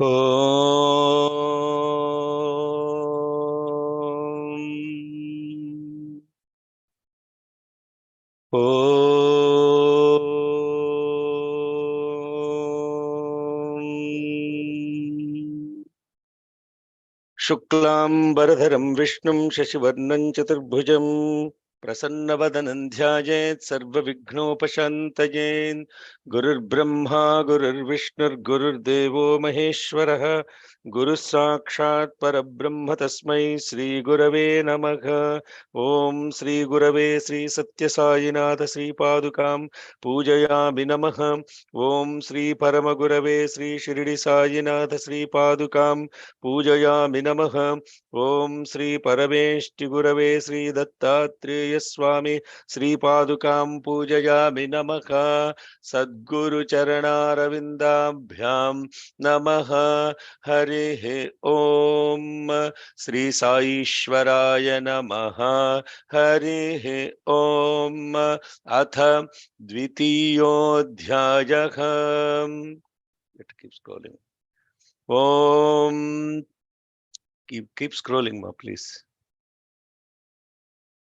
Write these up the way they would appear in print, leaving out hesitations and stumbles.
Om. Om. Shuklam Vishnu Shashivarnam Chaturbhujam Prasanna ध्यायेत् सर्वविघ्नोपशान्तये Gurur Brahma Gurur Vishnu Gurur Devo Maheshwarah Guru Sakshat Parabrahma Tasmai Sri Gurave Namaha Om Sri Gurave Sri Satya Sayinatha Sri Padukam Pujayami Namaha Om Sri Paramagurave Sri Shirdi Sayinatha Sri Padukam Pujayami Namaha Om Sri Parameshti Gurave Sri Dattatreya Swami Sri Padukam Pujayami Namaha Sadguru Charanarvindabhyam Namaha Hare Om Sri Sai Ishwaraya Namaha Hare Om Atha Dvitiyodhyayah. It keeps scrolling. Om. Keep scrolling, ma, please.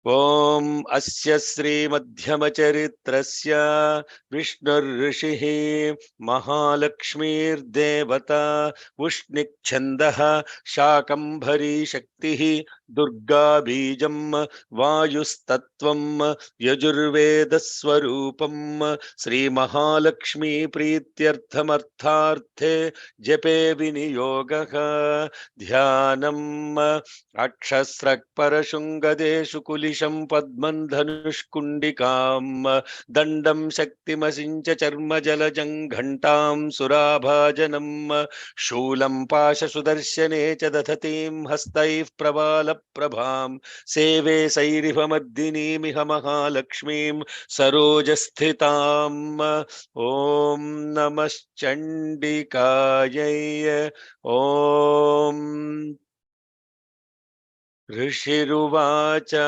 Om Asya Sri Madhyamacharitrasya Vishnu Rishihi Mahalakshmir Devata Vushnik Chandaha Shakambhari Shaktihi Durga Bijam Vayustatvam Yajurveda Swarupam Sri Mahalakshmi Prityarthamartharthe Jape Viniyogaha Dhyanam Akshasrak Parashungadeshu Kulisham Padman Dhanushkundikam Dandam Shaktimasincha Charma Jalajang Ghantam Surabhajanam Shulam Pasha Sudarshane Chadathatiim Hastaif Pravala Prabham Seve Sairivamadini Mihamaha Lakshmim Sarojasthitam Om Namaschandikayai Om Rishiruvacha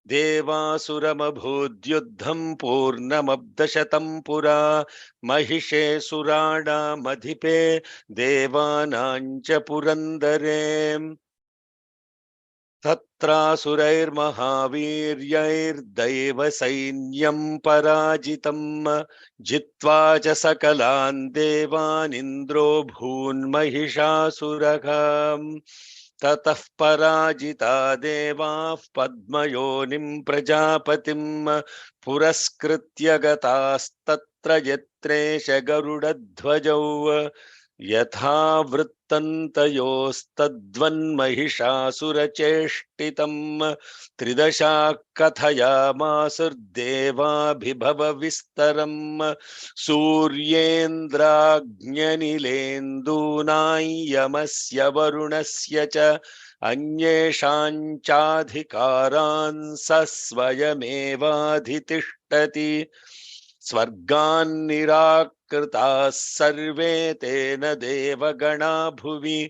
Devasuramabhudyuddham Purnamabdashatam Pura Mahishe Surada Madhipe Devanancha Purandare Tatrasurair Mahaviryair Daiva Sainyam Parajitam Jitva cha Sakalan Devan Indro Bhun Mahishasura Tatah parajita devah padmayonim prajapatim puraskritya gatas tatra yatresha garudadhvajau yatha vrittantayostadvan mahishasura cheshtitam tridasha kathayamasur deva bhibhava vistaram Suryendragnyanilendunai varunasya cha anyeshanchadhikaran sasvayamevadhitishtati Swargan nirakritas sarve tena devagana bhuvi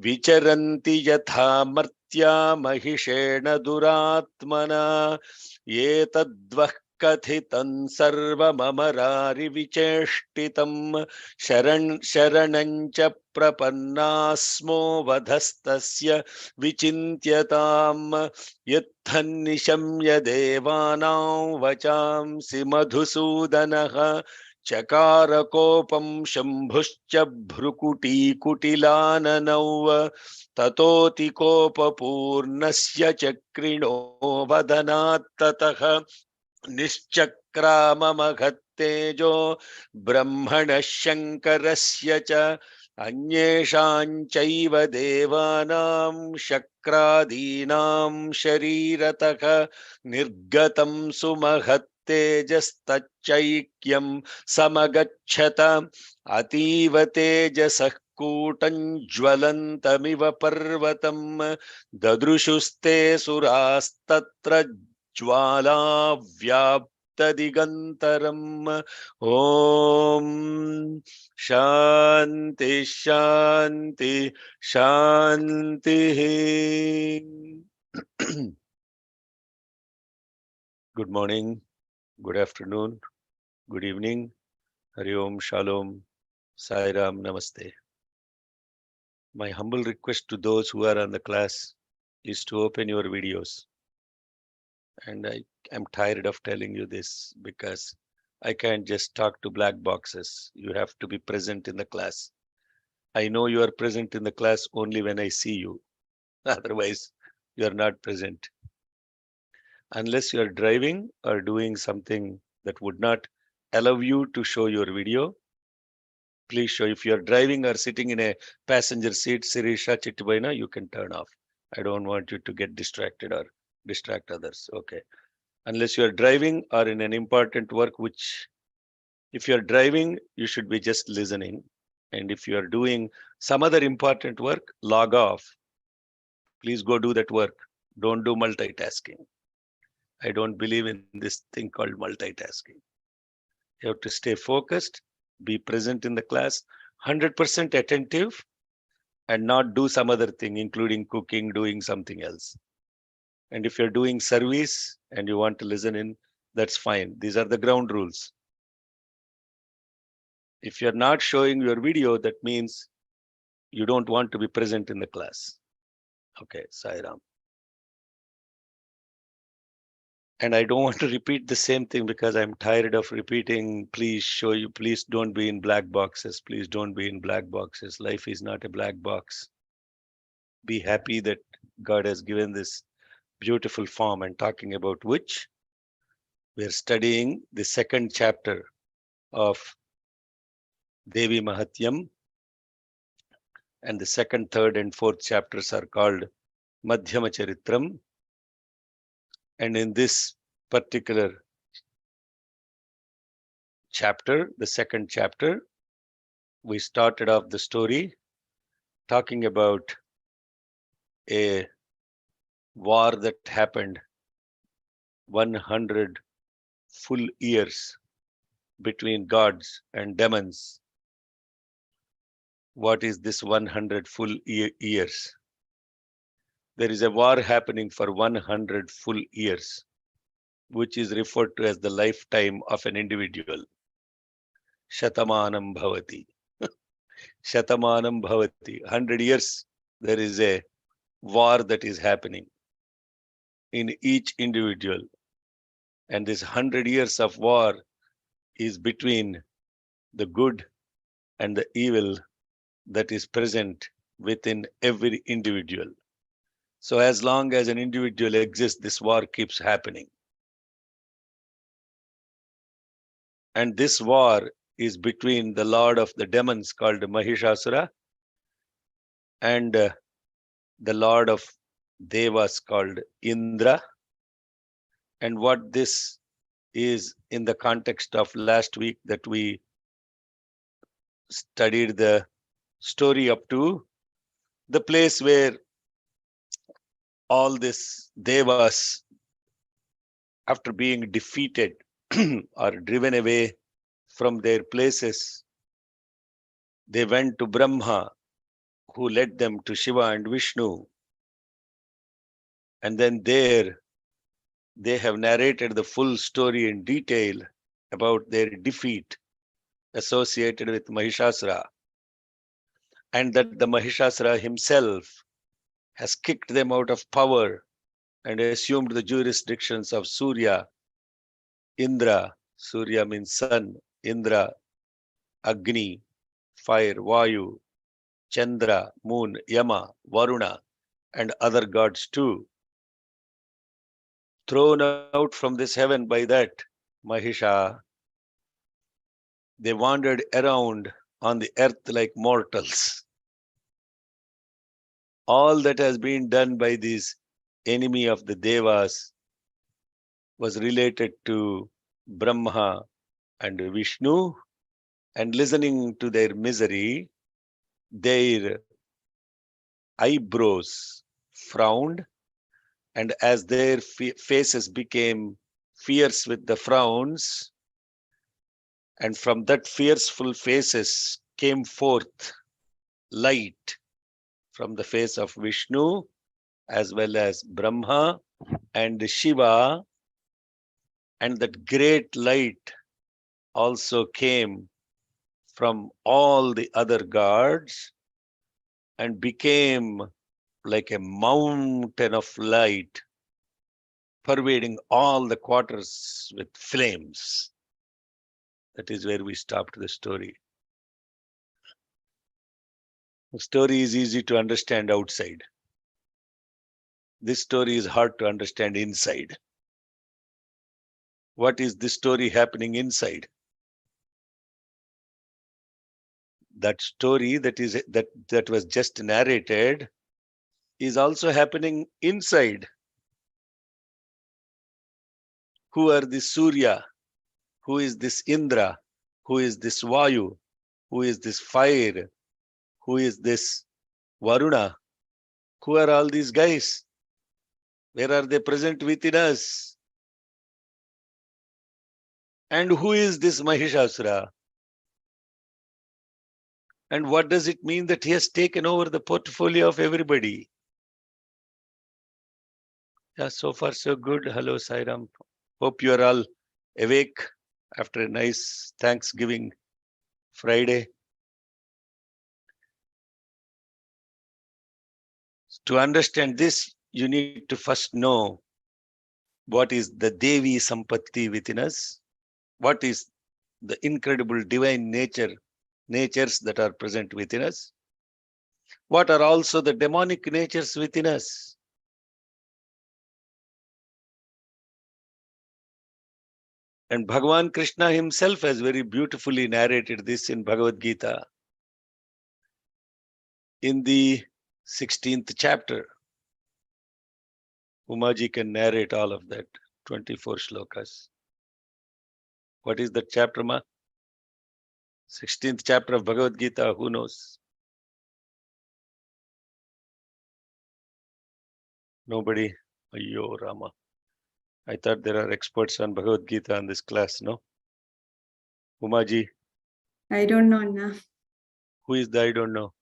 vicharanti yatha martya mahishena duratmana yetadvah Kathitan sarvamamrari vicheshtitam sharanancha prapannasmo vadhastasya vichintyatam yathannishamya devanam vachamsi madhusudanaha Chakarakopam shambhuscha bhrukuti kutilananav tatoti kopa purnasya chakrino vadanat tataha Nischakramamaghattejo Brahmana Shankarasya cha Anyeshanchaiva devanam Shakradinam Sharirataka Nirgatam Sumahattejastachaikyam Samagachata Ativa Tejasah Kootan Jvalantamiva Parvatam Dadrushuste Surastatra Jwala Vyaptadigantaram Om Shanti Shanti Shanti. Good morning, good afternoon, good evening. Hari Om Shalom. Sai Ram, Namaste. My humble request to those who are on the class is to open your videos. And I am tired of telling you this because I can't just talk to black boxes. You have to be present in the class. I know you are present in the class only when I see you. Otherwise, you are not present. Unless you are driving or doing something that would not allow you to show your video, please show. If you are driving or sitting in a passenger seat, Sirisha Chittibaina, you can turn off. I don't want you to get distracted or distract others. Okay. Unless you are driving or in an important work, which if you are driving, you should be just listening. And if you are doing some other important work, log off. Please go do that work. Don't do multitasking. I don't believe in this thing called multitasking. You have to stay focused, be present in the class, 100% attentive, and not do some other thing, including cooking, doing something else. And if you're doing service and you want to listen in, that's fine. These are the ground rules. If you're not showing your video, that means you don't want to be present in the class. Okay, Sai Ram. And I don't want to repeat the same thing because I'm tired of repeating. Please show you, please don't be in black boxes. Please don't be in black boxes. Life is not a black box. Be happy that God has given this beautiful form, and talking about which we're studying the second chapter of Devi Mahatyam, and the second, third, and fourth chapters are called Madhyama Charitram. And in this particular chapter, the second chapter, we started off the story talking about a war that happened 100 full years between gods and demons. What is this 100 full years? There is a war happening for 100 full years, which is referred to as the lifetime of an individual. Shatamanam bhavati. Shatamanam bhavati. 100 years, there is a war that is happening in each individual. And this 100 years of war is between the good and the evil that is present within every individual. So as long as an individual exists, this war keeps happening. And this war is between the lord of the demons called Mahishasura and the lord of devas called Indra. And what this is in the context of last week that we studied the story up to the place where all these devas, after being defeated or driven away from their places, they went to Brahma, who led them to Shiva and Vishnu. And then there they have narrated the full story in detail about their defeat associated with Mahishasura, and that the Mahishasura himself has kicked them out of power and assumed the jurisdictions of Surya, Indra. Surya means sun, Indra, Agni, fire, Vayu, Chandra, moon, Yama, Varuna, and other gods too. Thrown out from this heaven by that Mahisha, they wandered around on the earth like mortals. All that has been done by this enemy of the Devas was related to Brahma and Vishnu, and listening to their misery, their eyebrows frowned, and as their faces became fierce with the frowns, and from that fearful faces came forth light from the face of Vishnu as well as Brahma and Shiva, and that great light also came from all the other gods and became like a mountain of light, pervading all the quarters with flames. That is where we stopped the story. The story is easy to understand outside. This story is hard to understand inside. What is this story happening inside? That story that was just narrated is also happening inside. Who are this Surya? Who is this Indra? Who is this Vayu? Who is this fire? Who is this Varuna? Who are all these guys? Where are they present within us? And who is this Mahishasura? And what does it mean that he has taken over the portfolio of everybody? Yeah, so far so good. Hello, Sairam. Hope you are all awake after a nice Thanksgiving Friday. To understand this, you need to first know what is the Devi Sampatti within us, what is the incredible divine natures that are present within us, what are also the demonic natures within us. And Bhagavan Krishna himself has very beautifully narrated this in Bhagavad Gita. In the 16th chapter, Umaji can narrate all of that, 24 shlokas. What is that chapter, Ma? 16th chapter of Bhagavad Gita, who knows? Nobody? Ayyo Rama. I thought there are experts on Bhagavad Gita in this class, no? Umaji? I don't know, Anna. Who is the I don't know?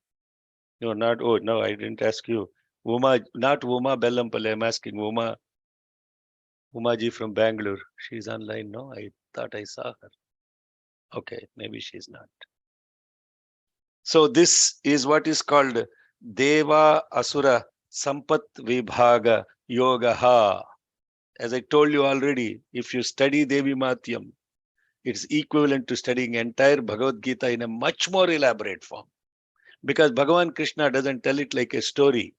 No, not, oh, no, I didn't ask you. Uma, not Uma Bellampale, I'm asking Umaji from Bangalore. She's online, no? I thought I saw her. Okay, maybe she's not. So this is what is called Deva Asura Sampat Vibhaga Yogaha. As I told you already, if you study Devi Mahatyam, it's equivalent to studying entire Bhagavad Gita in a much more elaborate form. Because Bhagavan Krishna doesn't tell it like a story.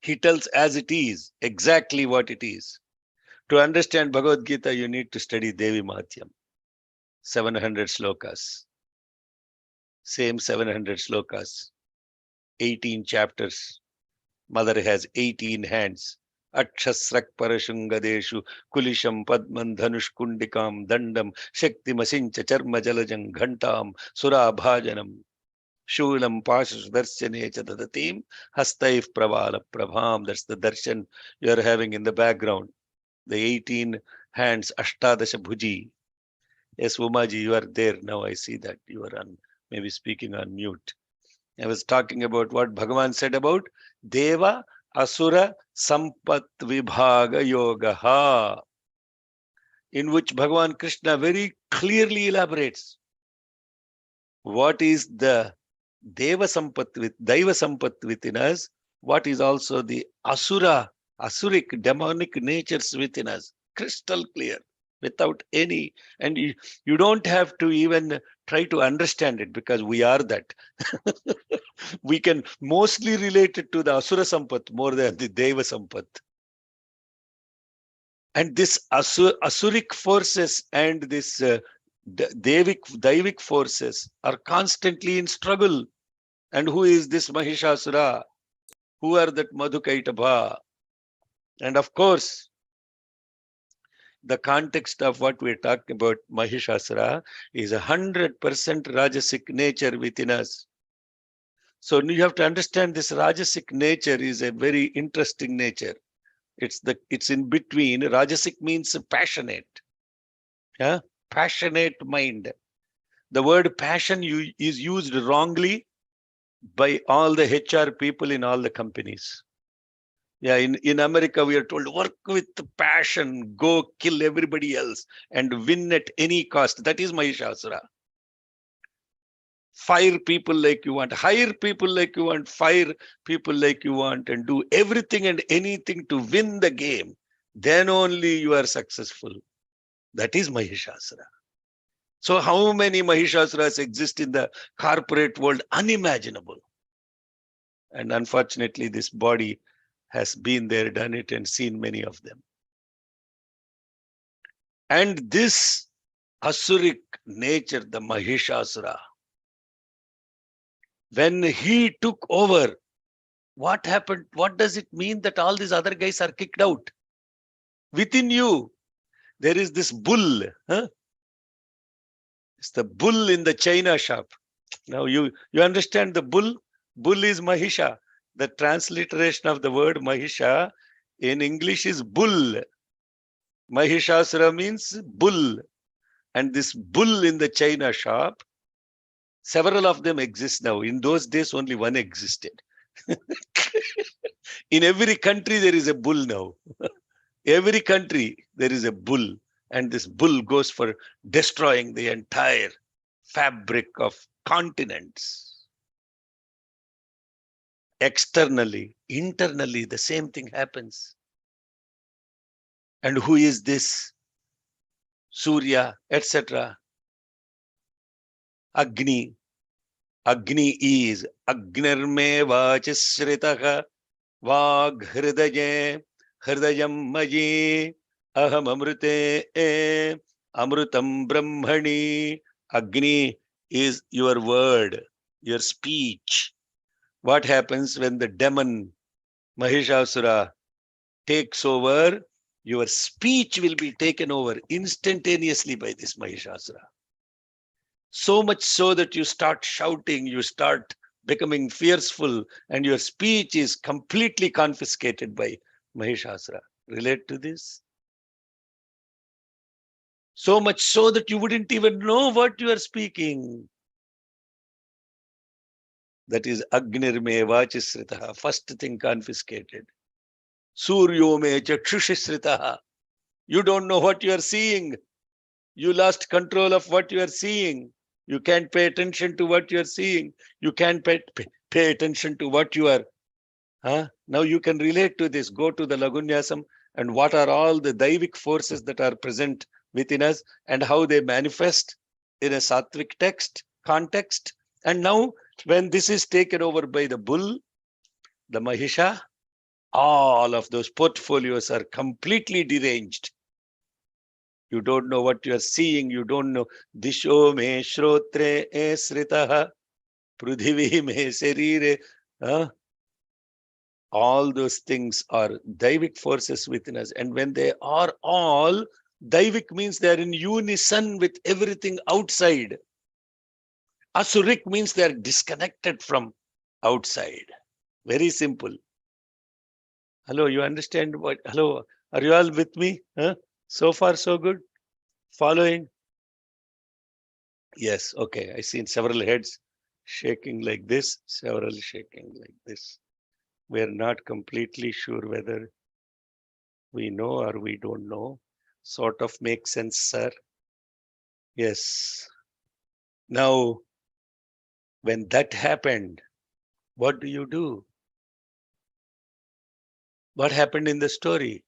He tells as it is, exactly what it is. To understand Bhagavad Gita, you need to study Devi Mahatyam. 700 slokas. Same 700 slokas. 18 chapters. Mother has 18 hands. Akshasrak parashungadeshu kulisham padman dhanush kundikam dandam shakti masincha charma jalajam ghantam surabhajanam shulam pashu darshane chadadatim hastaif pravala prabham. That's the darshan you are having in the background. The 18 hands, Ashtadasha Bhuji. Yes, Umaji, you are there now. I see that you are on, maybe speaking on mute. I was talking about what Bhagavan said about Deva Asura Sampat Vibhaga Yogaha, in which Bhagavan Krishna very clearly elaborates what is the Deva Sampat within us, what is also the Asuric, demonic natures within us. Crystal clear, without any, and you don't have to even try to understand it because we are that. We can mostly relate it to the Asura Sampat more than the Deva Sampat. And this Asuric forces and this Daivic forces are constantly in struggle. And who is this Mahishasura? Who are that Madhukaitabha? And of course, the context of what we're talking about, Mahishasura, is 100% Rajasic nature within us. So you have to understand this Rajasic nature is a very interesting nature. It's in between. Rajasic means passionate. Yeah? Passionate mind. The word passion is used wrongly by all the HR people in all the companies. Yeah, in America, we are told, work with passion, go kill everybody else and win at any cost. That is Mahishasura. Fire people like you want, hire people like you want, fire people like you want, and do everything and anything to win the game. Then only you are successful. That is Mahishasura. So how many Mahishasuras exist in the corporate world? Unimaginable. And unfortunately, this body has been there, done it, and seen many of them. And this Asuric nature, the Mahishasura, when he took over, what happened? What does it mean that all these other guys are kicked out? Within you, there is this bull. Huh? It's the bull in the China shop. Now you understand the bull? Bull is Mahisha. The transliteration of the word Mahisha in English is bull. Mahishasura means bull. And this bull in the China shop, several of them exist now. In those days, only one existed. In every country, there is a bull now. Every country, there is a bull. And this bull goes for destroying the entire fabric of continents. Externally, internally, the same thing happens. And who is this? Surya, etc. Agni. Agni is Agnirme Vachisritaha Vag Hridaye Hridayam Maji Aham Amrute Amrutam Brahmani. Agni is your word, your speech. What happens when the demon Mahishasura takes over? Your speech will be taken over instantaneously by this Mahishasura. So much so that you start shouting, you start becoming fearful, and your speech is completely confiscated by Mahishasura. Relate to this? So much so that you wouldn't even know what you are speaking. That is Agnirme Vachisritaha. First thing confiscated. Suryome Chakshushisritaha. You don't know what you are seeing. You lost control of what you are seeing. You can't pay attention to what you are seeing. You can't pay attention to what you are. Now you can relate to this. Go to the Lagunyasam and what are all the Daivic forces that are present within us and how they manifest in a Sattvic context. And now when this is taken over by the bull, the Mahisha, all of those portfolios are completely deranged. You don't know what you are seeing. You don't know. Disho me shrotre e sritaha, prudhivi me serire. All those things are Daivic forces within us. And when they are all, Daivic means they are in unison with everything outside. Asuric means they are disconnected from outside. Very simple. Hello, you understand what? Hello, are you all with me? So far, so good. Following? Yes, okay. I seen several heads shaking like this, several shaking like this. We are not completely sure whether we know or we don't know. Sort of makes sense, sir. Yes. Now, when that happened, what do you do? What happened in the story?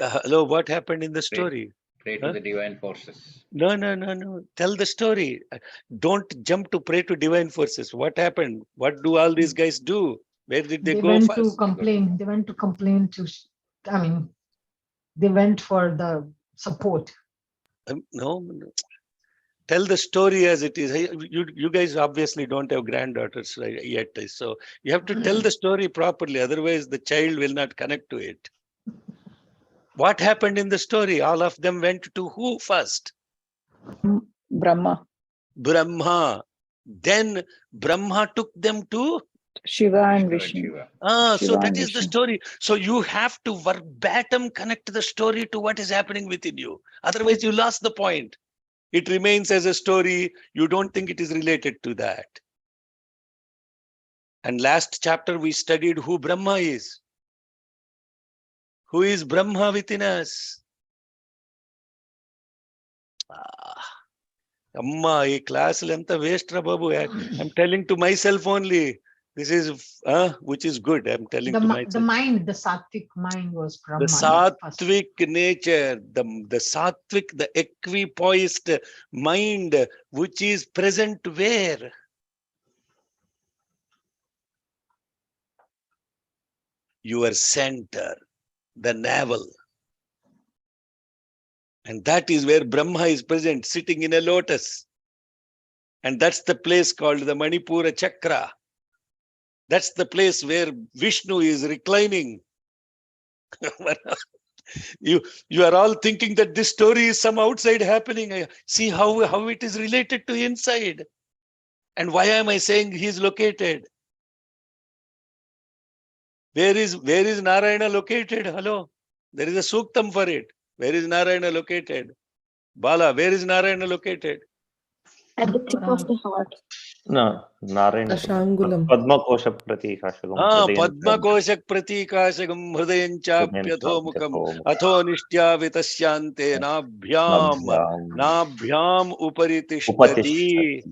Hello, what happened in the story? Pray to the divine forces. No. Tell the story. Don't jump to pray to divine forces. What happened? What do all these guys do? Where did they go went first? to complain. They went to complain to, they went for the support. No. Tell the story as it is. You guys obviously don't have granddaughters yet. So you have to tell the story properly. Otherwise, the child will not connect to it. What happened in the story? All of them went to who first? Brahma. Then Brahma took them to Shiva and Vishnu. Shiva. So that is the story. So you have to verbatim connect the story to what is happening within you. Otherwise, you lost the point. It remains as a story. You don't think it is related to that. And last chapter, we studied who Brahma is. Who is Brahma within us? Amma, ee class lenta waste ra babu. I'm telling to myself only. This is which is good. I'm telling to myself. The mind, the sattvic mind was The Brahma. First. sattvic nature, the sattvic, the equipoised mind, which is present where? Your center, the navel. And that is where Brahma is present, sitting in a lotus. And that's the place called the Manipura Chakra. That's the place where Vishnu is reclining. You are all thinking that this story is some outside happening. See how it is related to inside. And why am I saying he is located? Where is Narayana located? Hello. There is a suktam for it. Where is Narayana located? Bala, where is Narayana located? At the tip of the heart. No, Narayana. Ashangulam. Padma Kosha Pratikashagam. Padma Koshak Pratikashagam Hridayanchapyadhomukam Atho Nishtya Vitasyante Nabhyam Upari Tishtati.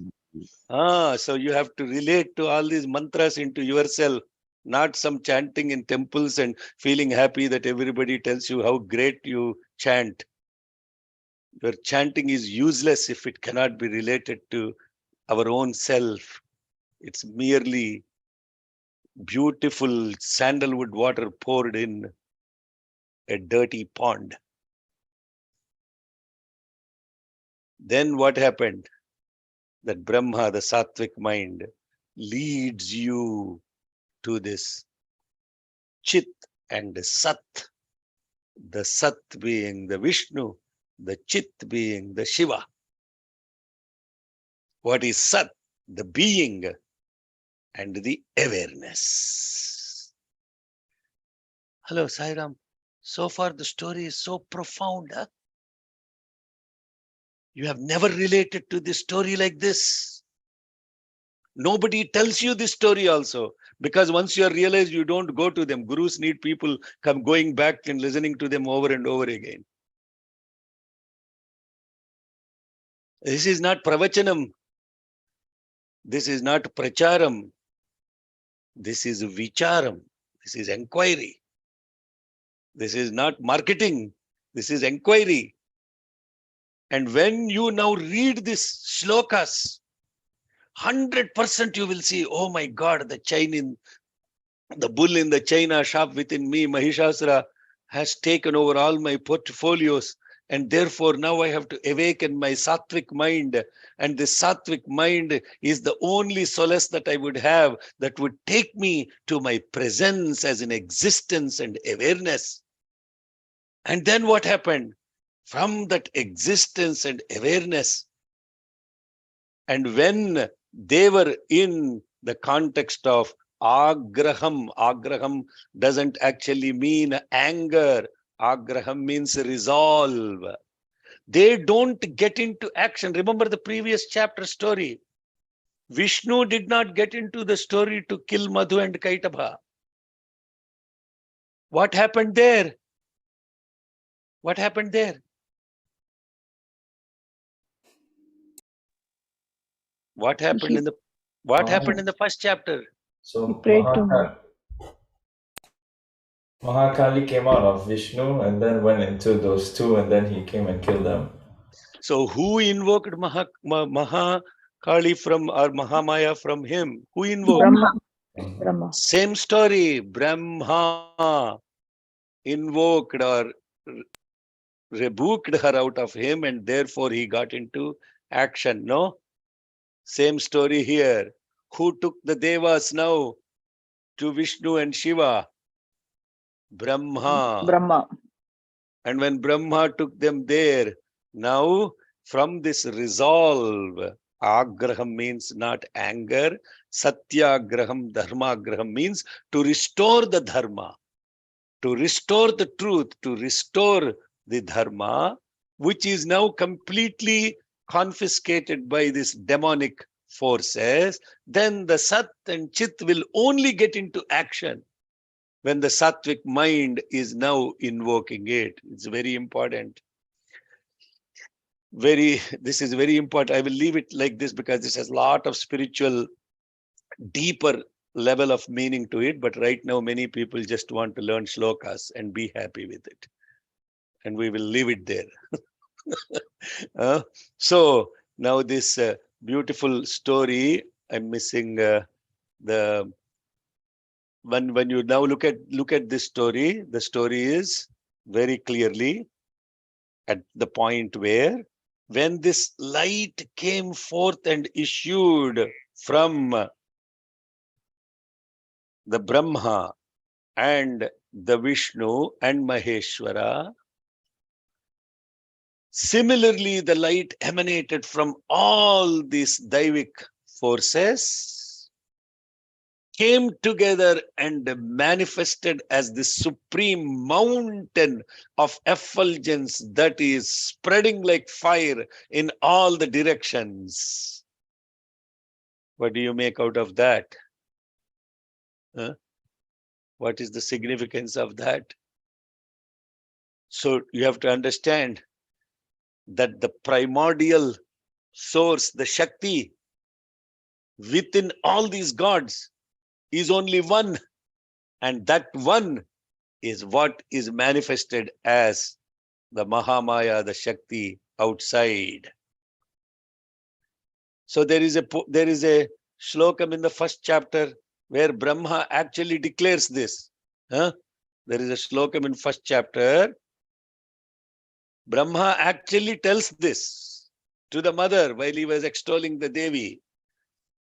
So you have to relate to all these mantras into yourself, not some chanting in temples and feeling happy that everybody tells you how great you chant. Your chanting is useless if it cannot be related to our own self. It's merely beautiful sandalwood water poured in a dirty pond. Then what happened? That Brahma, the sattvic mind, leads you to this Chit and Sat. The Sat being the Vishnu, the Chit being the Shiva. What is Sat? The being and the awareness. Hello, Sairam. So far the story is so profound. Huh? You have never related to this story like this. Nobody tells you this story also. Because once you realize, you don't go to them. Gurus need people going back and listening to them over and over again. This is not pravachanam. This is not pracharam. This is vicharam. This is enquiry. This is not marketing. This is enquiry. And when you now read this shlokas, 100% you will see, oh my God, the bull in the China shop within me, Mahishasura, has taken over all my portfolios. And therefore now I have to awaken my sattvic mind. And this sattvic mind is the only solace that I would have that would take me to my presence as an existence and awareness. And then what happened? From that existence and awareness, and when they were in the context of agraham doesn't actually mean anger. Agraham means resolve. They don't get into action. Remember the previous chapter story. Vishnu did not get into the story to kill Madhu and Kaitaba. What happened there? What happened there? What happened in the first chapter? He So prayed to Mahakali came out of Vishnu and then went into those two, and then he came and killed them. So who invoked Mahakali from, or Mahamaya from him? Who invoked? Brahma. Same story. Brahma invoked or rebuked her out of him, and therefore he got into action. No? Same story here. Who took the Devas now to Vishnu and Shiva? Brahma. And when Brahma took them there, now from this resolve, agraham means not anger, satyagraham, dharmagraham means to restore the dharma, to restore the truth, to restore the dharma, which is now completely confiscated by these demonic forces. Then the Sat and Chit will only get into action when the sattvic mind is now invoking it. It's very important. this is very important. I will leave it like this because this has a lot of spiritual, deeper level of meaning to it. But right now, many people just want to learn shlokas and be happy with it. And we will leave it there. So now this beautiful story, I'm missing the when you now look at this story, the story is very clearly at the point where when this light came forth and issued from the Brahma and the Vishnu and Maheshwara, similarly the light emanated from all these Daivic forces, came together and manifested as the supreme mountain of effulgence that is spreading like fire in all the directions. What do you make out of that? Huh? What is the significance of that? So you have to understand that the primordial source, the Shakti within all these gods is only one, and that one is what is manifested as the Mahamaya, the Shakti outside. So there is a shlokam in the first chapter where Brahma actually declares this. There is a shlokam in first chapter. Brahma actually tells this to the mother while he was extolling the Devi.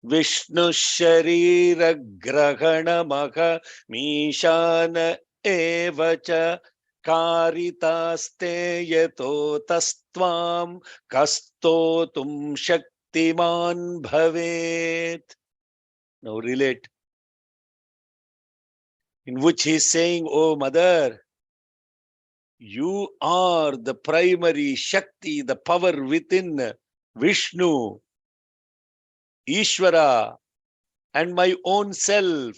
Vishnu Sharira Grahana Maha Mishana Evacha Karitaste Yato Tastvam Kastotum Shaktiman Bhavet. Now relate. In which he is saying, oh mother, you are the primary Shakti, the power within Vishnu, Ishvara, and my own self.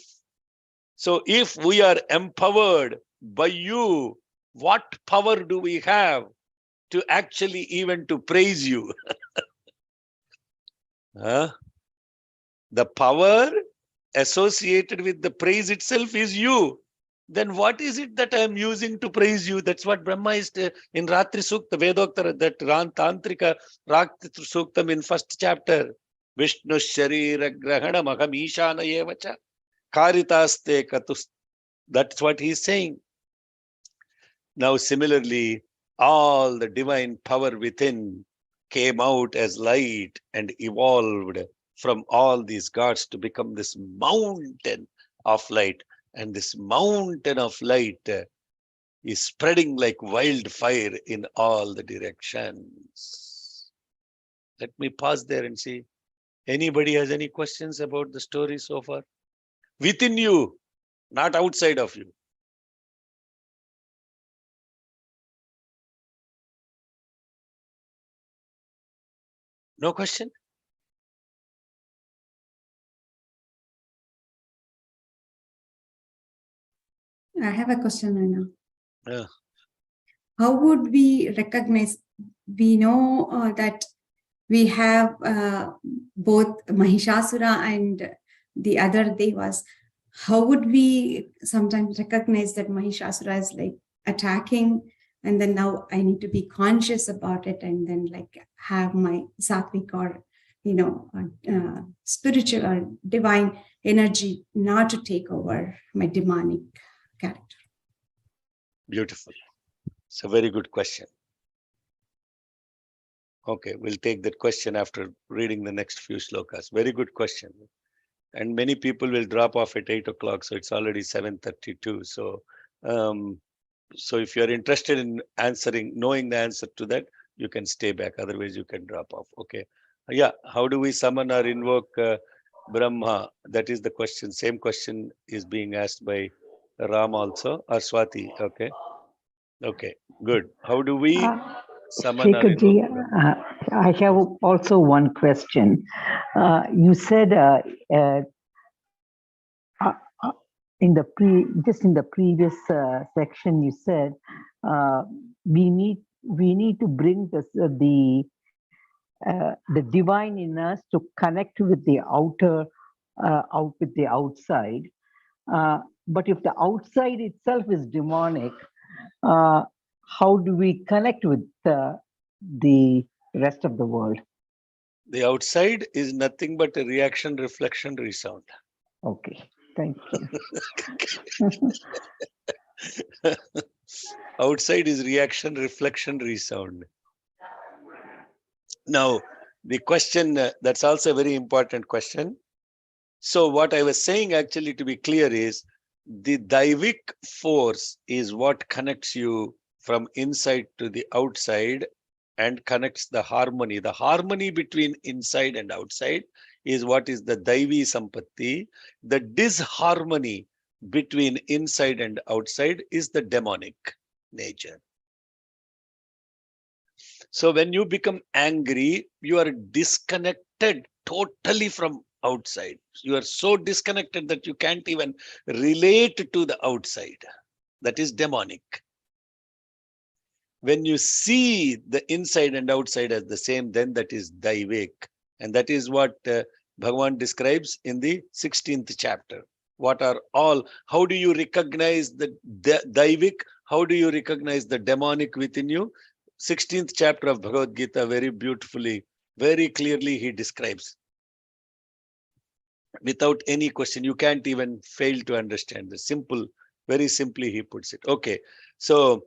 So if we are empowered by you, what power do we have to actually even to praise you? The power associated with the praise itself is you. Then what is it that I am using to praise you? That's what Brahma is in Ratri Sukta, Vedokta, that Tantrika Ratri Suktam in first chapter. Vishnu Sharira Grahana Maham Ishana Yevacha Karitaste Katus. That's what he is saying. Now similarly, all the divine power within came out as light and evolved from all these gods to become this mountain of light. And this mountain of light is spreading like wildfire in all the directions. Let me pause there and see. Anybody has any questions about the story so far? Within you, not outside of you. No question? I have a question, Anna. Yeah. How would we recognize? We know that we have both Mahishasura and the other devas. How would we sometimes recognize that Mahishasura is like attacking, and then now I need to be conscious about it, and then like have my sattvic or spiritual or divine energy not to take over my demonic character? Beautiful. It's a very good question. Okay, we'll take that question after reading the next few slokas. Very good question. And many people will drop off at 8 o'clock, so it's already 7:32. So, so if you're interested in knowing the answer to that, you can stay back. Otherwise, you can drop off. Okay. Yeah. How do we summon or invoke Brahma? That is the question. Same question is being asked by Ram also, or Swati. Okay. Okay. Good. How do we summon or Shekharji, invoke Brahma? I have also one question. You said in the previous section, you said we need to bring the the divine in us to connect with the outer, out with the outside. But if the outside itself is demonic, how do we connect with the rest of the world? The outside is nothing but a reaction, reflection, resound. Okay, thank you. Outside is reaction, reflection, resound. Now, the question, that's also a very important question. So what I was saying actually, to be clear, is the Daivic force is what connects you from inside to the outside and connects the harmony. The harmony between inside and outside is what is the Daivi Sampatti. The disharmony between inside and outside is the demonic nature. So when you become angry, you are disconnected totally from outside. You are so disconnected that you can't even relate to the outside. That is demonic. When you see the inside and outside as the same, then that is Daivik. And that is what Bhagavan describes in the 16th chapter. What are all, how do you recognize the Daivik? How do you recognize the demonic within you? 16th chapter of Bhagavad Gita, very beautifully, very clearly he describes. Without any question, you can't even fail to understand the simple, very simply he puts it. Okay, so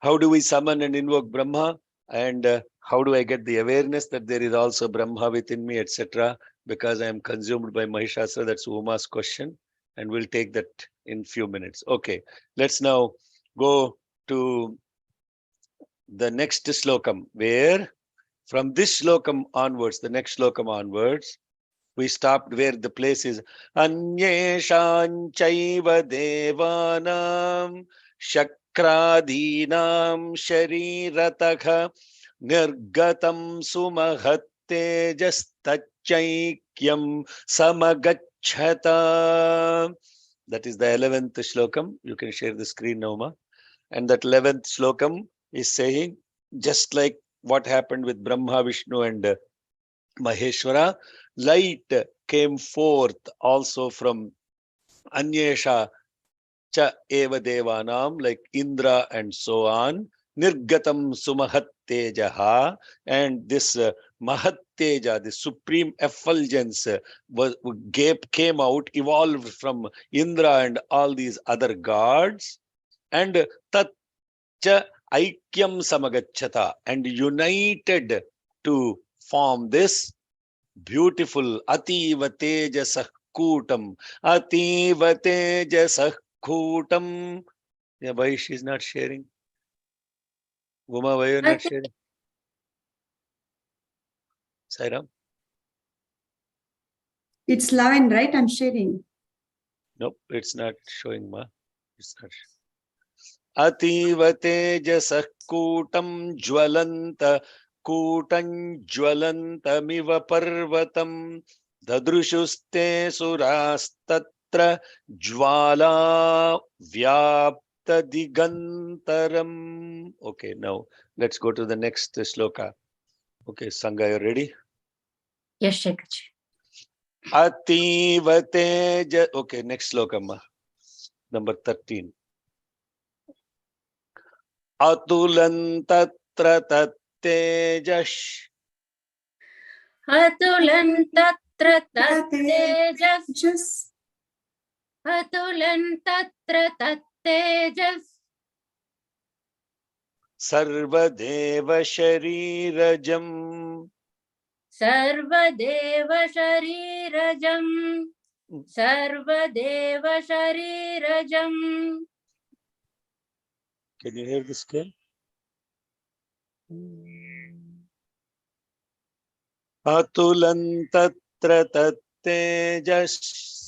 how do we summon and invoke Brahma? And how do I get the awareness that there is also Brahma within me, etc.? Because I am consumed by Mahishasura. That's Uma's question. And we'll take that in few minutes. Okay, let's now go to the next slokam, where from this slokam onwards, the next slokam onwards, we stopped where the place is Anyeshan chaiva devanam shakradinam sharirataka nirgatam sumahattejastachaikyam samagachata. That is the 11th slokam. You can share the screen now, Ma. And that 11th slokam is saying, just like what happened with Brahma, Vishnu and Maheshwara, light came forth also from Anyesha cha eva devanam, like Indra and so on. Nirgatam sumahattejaha, and this mahatteja, the supreme effulgence, came out, evolved from Indra and all these other gods, and tat cha aikyam samagachata, and united to form this beautiful ativa tejasah kutam. Ativa tejasah kutam. Yeah, why she's not sharing? Uma, why you're not sharing? Sairam? It's 11, right? I'm sharing. Nope, it's not showing, Ma. It's not showing. Ativa tejasah kutam jwalanta kutam jwalantamiva parvatam dadrushuste surastatra jwala vyapta digantaram. Okay, now let's go to the next sloka. Okay, Sangha, you ready? Yes, Shekhaji. Ativa teja. Okay, next sloka, Ma. Number 13. Atulantatra tattejash. Atulantatra tattejas. Just Atulantatra tattejas. Sarvadeva sharirajam. Sarvadeva sharirajam. Sarvadeva sharirajam. Can you hear the scale? Atulantatra tattejas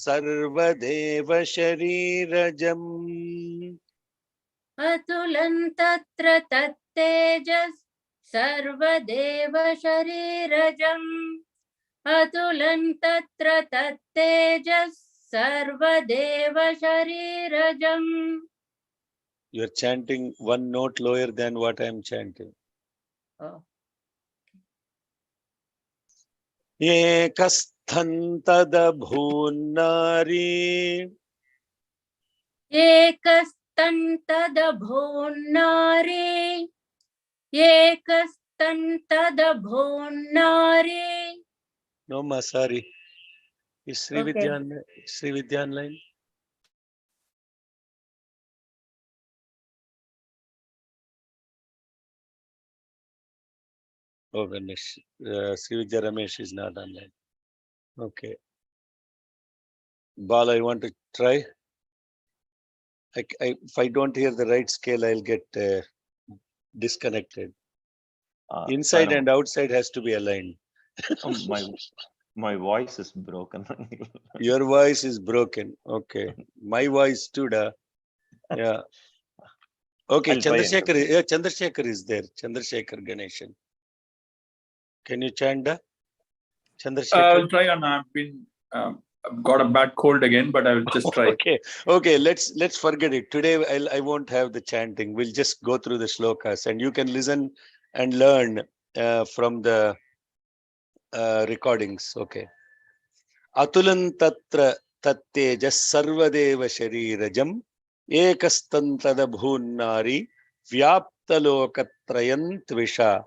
sarvadeva sharirajam. Atulantatra tattejas. Sarvadeva sharirajam. Atulantatra tattejas. Sarvadeva sharirajam. You're chanting one note lower than what I'm chanting. Oh. ekastantadabhunnari एकस्तन्तदभून्नारी एकस्तन्तदभून्नारी. no ma sorry is Okay. Sri Vidya online? Oh goodness, Sri Vidya Ramesh is not online. Okay, Bala, you want to try? If I don't hear the right scale, I'll get disconnected. Inside and outside has to be aligned. My voice is broken. Your voice is broken. Okay, my voice too. Yeah. Okay, I'll try Chandrasekhar. Yeah, Chandrasekhar is there. Chandrasekhar Ganeshan. Can you chant the Chandrasekhar? I'll try, and I've got a bad cold again, but I will just try. Okay. Let's forget it. Today I won't have the chanting. We'll just go through the shlokas, and you can listen and learn from the recordings. Okay. Atulan tatra tattejas sarvadeva sharirajam ekastantadabhunnari vyaptalokatrayan tvisha.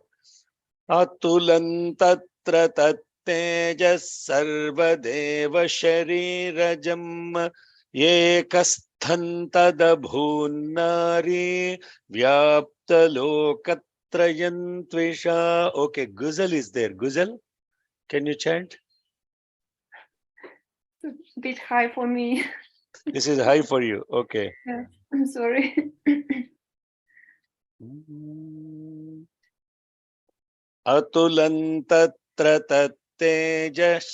Atulan tatra tattejas sarvadeva sharirajam ekastantadabhunnari vyaptalokatrayan tvisha. Okay, Guzel is there. Guzel, can you chant? It's a bit high for me. This is high for you. Okay. Yeah, I'm sorry. Atulan tatra tattejas.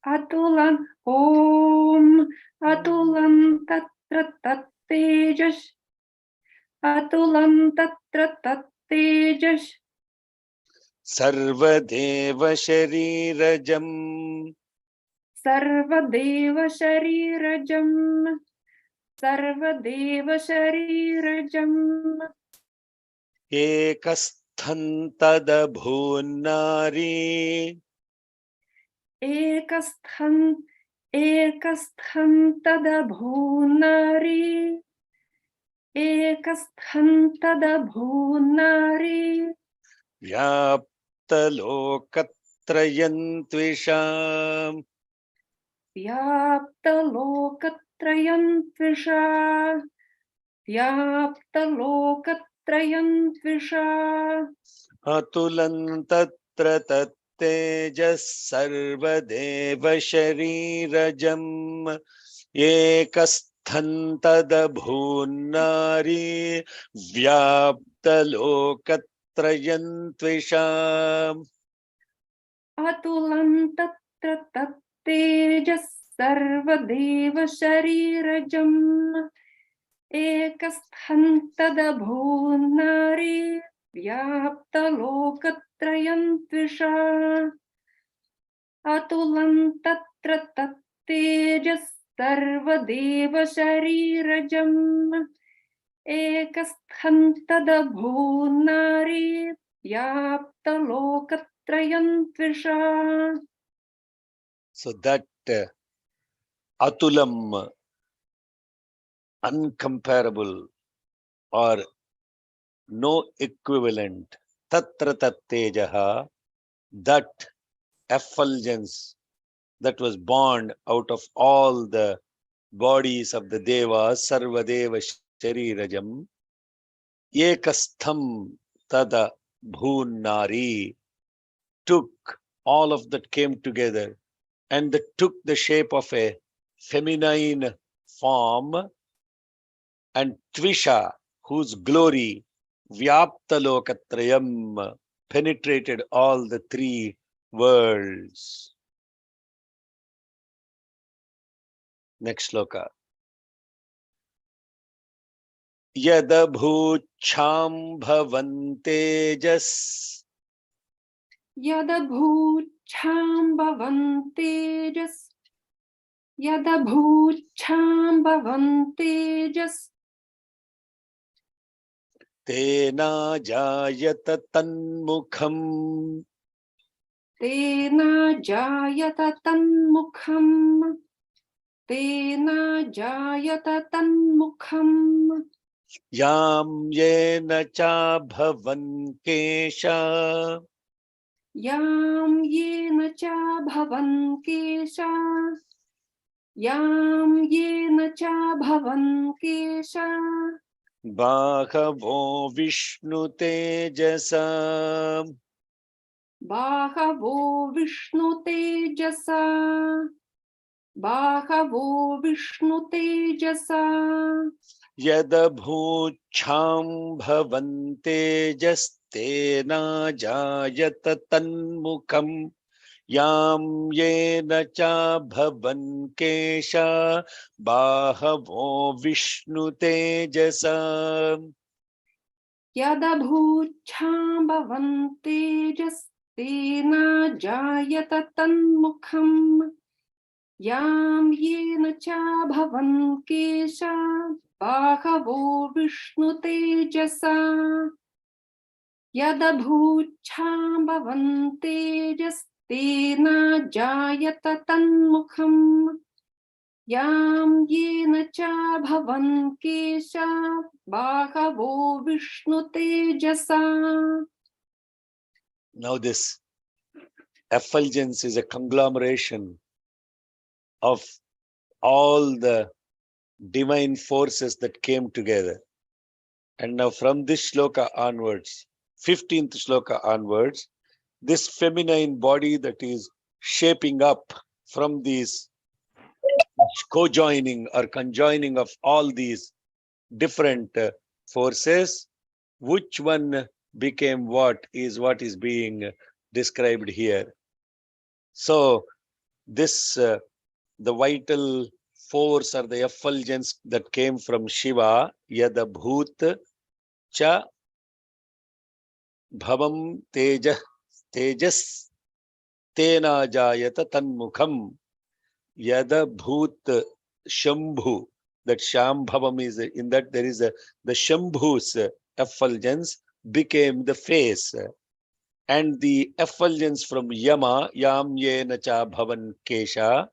Atulan Om Atulan Tatra Tattejas Atulan Tatra Tattejas Sarvadeva sharirajam Sarvadeva Sharirajam Sarvadeva Sharirajam ekastantadabhunnari Ekastantadabhunari Ekastantadabhunari vyaptalokatrayan tvisham Vyaptalokatrayan tvisha Vyaptalokatrayan tvisha atulan tatra tattejas sarvadeva sharirajam ekastantadabhunnari vyaptalokatrayan tvisham. Atulan tatra tattejas sarvadeva sharirajam ekastantadabhunari vyaptalokatrayan tvisha Atulan tatra tattejas sarvadeva sharirajam ekastantadabhunari vyaptalokatrayan tvisha. So that atulam, uncomparable or no equivalent, tatra tattejaha, that effulgence that was born out of all the bodies of the devas, sarvadeva sharirajam, ekastham tada bhunnari, took all of that came together and that took the shape of a feminine form, and tvisha, whose glory vyaptalokatrayam, penetrated all the three worlds. Next sloka. Yadabhucham bhavantejas Yadabhucham bhavantejas Yadabhucham bhavantejas tena jayata tanmukham Tena jayata tanmukham. Tena jayata tanmukham. Yam yena cha bhavan kesha. Yam yena cha bhavan kesha. Yam yena cha bhavan kesha. Bahavo Vishnu tejasa. Bahavo Vishnu tejasa. Bahavo Vishnu tejasa. Yadabhuchham bhavante jastena jayata tanmukham. Yam yena cha bhavan kesha. Bahavo Vishnu tejasa. Yadabhuchham bhavante jastena jayata tanmukham. Yam yena cha bhavan kesha. Bahavo Vishnu tejasa. Yadabhuchham bhavante jastena jayata tanmukham. Yam yena cha bhavan kesha. Bahavo Vishnu tejasa. Now this effulgence is a conglomeration of all the divine forces that came together. And now from this shloka onwards, 15th shloka onwards, this feminine body that is shaping up from these co-joining or conjoining of all these different forces, which one became what is being described here. So this the vital force or the effulgence that came from Shiva, Yadabhut cha bhavam tejas tena jayata tanmukham. Yadabhut Shambhu, that Shambhavam is in that there is the Shambhu's effulgence became the face, and the effulgence from Yama, Yam Yena cha bhavan kesha,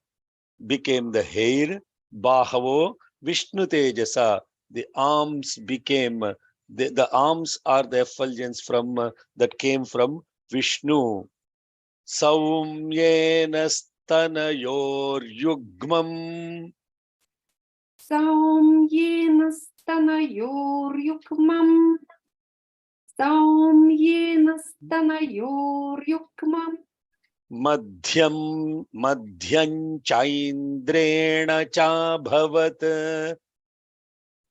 became the hair. Bahavo Vishnu tejasa, the arms became the arms are the effulgence from that came from Vishnu. Saumyena stanayor yugmam. Saumyena stanayor yukmam. Saumyena stanayor yukmam. Madhyam chaindrena cha bhavat.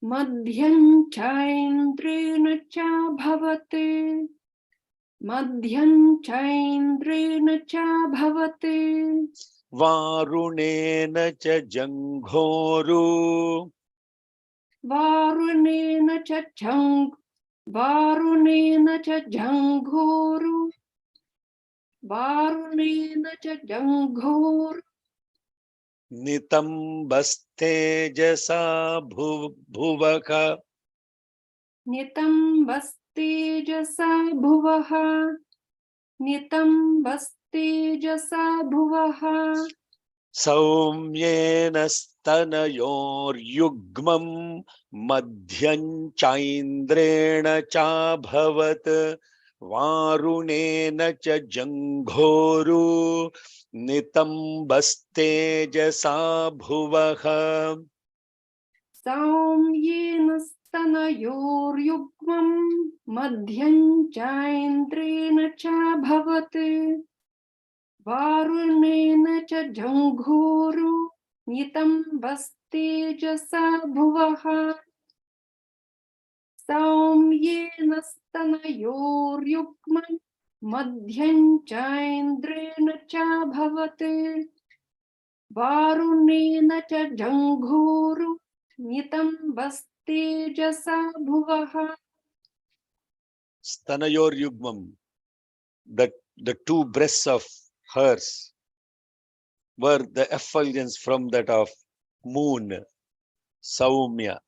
Madhyam chaindrena cha bhavate. Madhyam chaindrena cha bhavate. Varunena cha janghoru. Varunena cha janghoru. Varunena cha janghoru. Nitambastejasa bhuvaka. Nitambastejasa bhuvaha. Nitambastejasa bhuvaha. Saumyena stanayor yugmam. Madhyam chaindrena cha bhavat. Varunena cha janghoru. Nitambastejasa bhuvaha. Saumyena stanayor yugmam. Madhyam chaindrena cha bhavate. Varunena cha janghoru. Nitambastejasa bhuvaha. Saumyena stanayor yugmam. Madhyam chaindrena cha bhavate. Varunena cha janghoru. Nitambastejasa bhuvaha. Stanayor yugmam, that the two breasts of hers were the effulgence from that of moon, Saumya.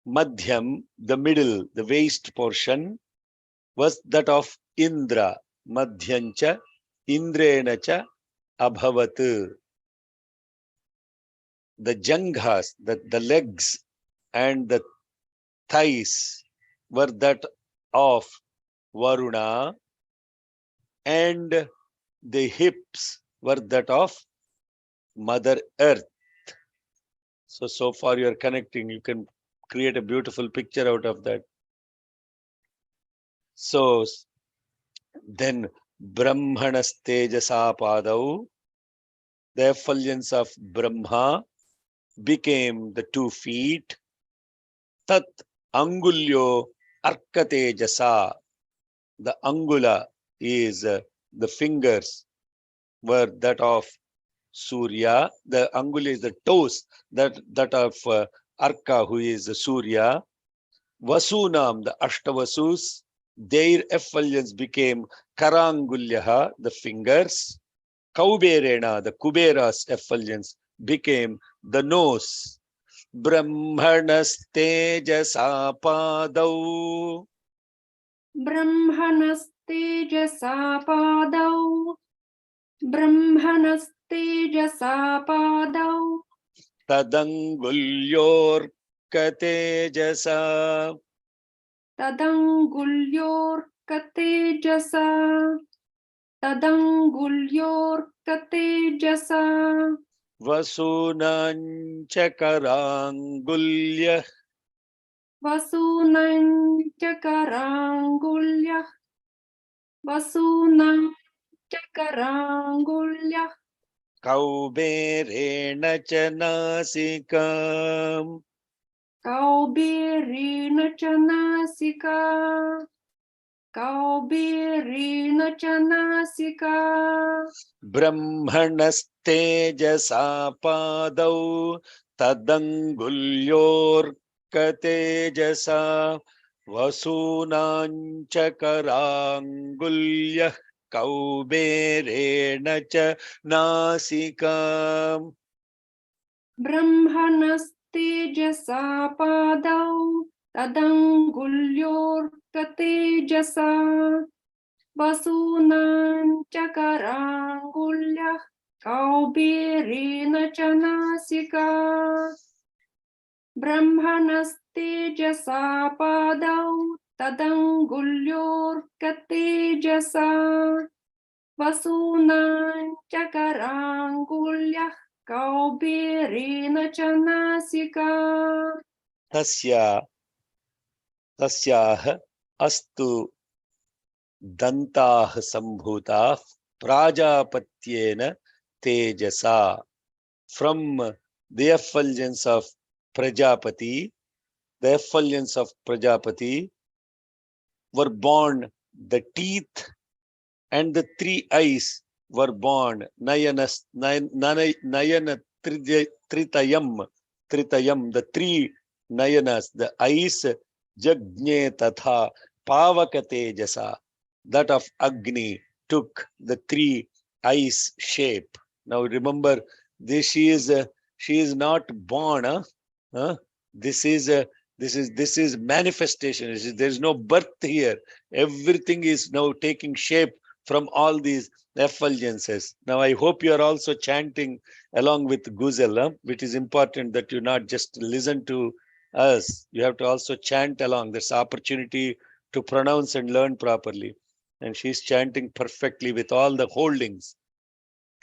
Madhyam, the middle, the waist portion, was that of Indra, Madhyancha Indrena cha abhavat. The janghas, the legs and the thighs were that of Varuna, and the hips were that of Mother Earth. So far you are connecting. You can create a beautiful picture out of that. So then Brahmanas Tejasa Padau, the effulgence of Brahma became the 2 feet. Tat Angulyo Arkatejasa. The Angula is the fingers were that of Surya. The Angula is the toes that of Arka, who is Surya. Vasunam, the Ashtavasus, their effulgence became Karangulyaha, the fingers. Kauberena, the Kubera's effulgence became the nose. Brahmanas Tejasa Padau. Brahmanastejasa padau. Brahmanastejasa padau. Tadangulyorkatejasa. Tadangulyorkatejasa. Tadangulyorkatejasa. Vasunanchakarangulya. Vasunanchakarangulyah. Vasunanchakarangulyah. Kauberena Chanasikam. Kaubirina chanasika. Kaubirina chanasika. Brahmanastejasa Padau. Tadangulyorkatejasa. Vasunanchakarangulya. Kauberena Chanasikam. Brahmanastejasa padau. Tadangulyorkatejasa. Vasunanchakarangulyah. Kaubirina chanasika. Brahmanastejasa padau. Tadangulyorkatejasa. Vasunanchakarangulyah. Kaubirina chanasika. Tasya Tasyah astu Dantah Sambhuta Prajapatyena Tejasa. From the effulgence of Prajapati, the effulgence of Prajapati were born the teeth, and the 3 eyes were born. Nayana Tritayam, the 3 Nayanas, the eyes, Jagne Tatha Pavakatejasa, that of Agni took the 3 eyes shape. Now remember, she is not born. This is manifestation. There is no birth here. Everything is now taking shape from all these effulgences. Now I hope you are also chanting along with Guzel, which is important that you not just listen to us. You have to also chant along. There's opportunity to pronounce and learn properly. And she's chanting perfectly with all the holdings.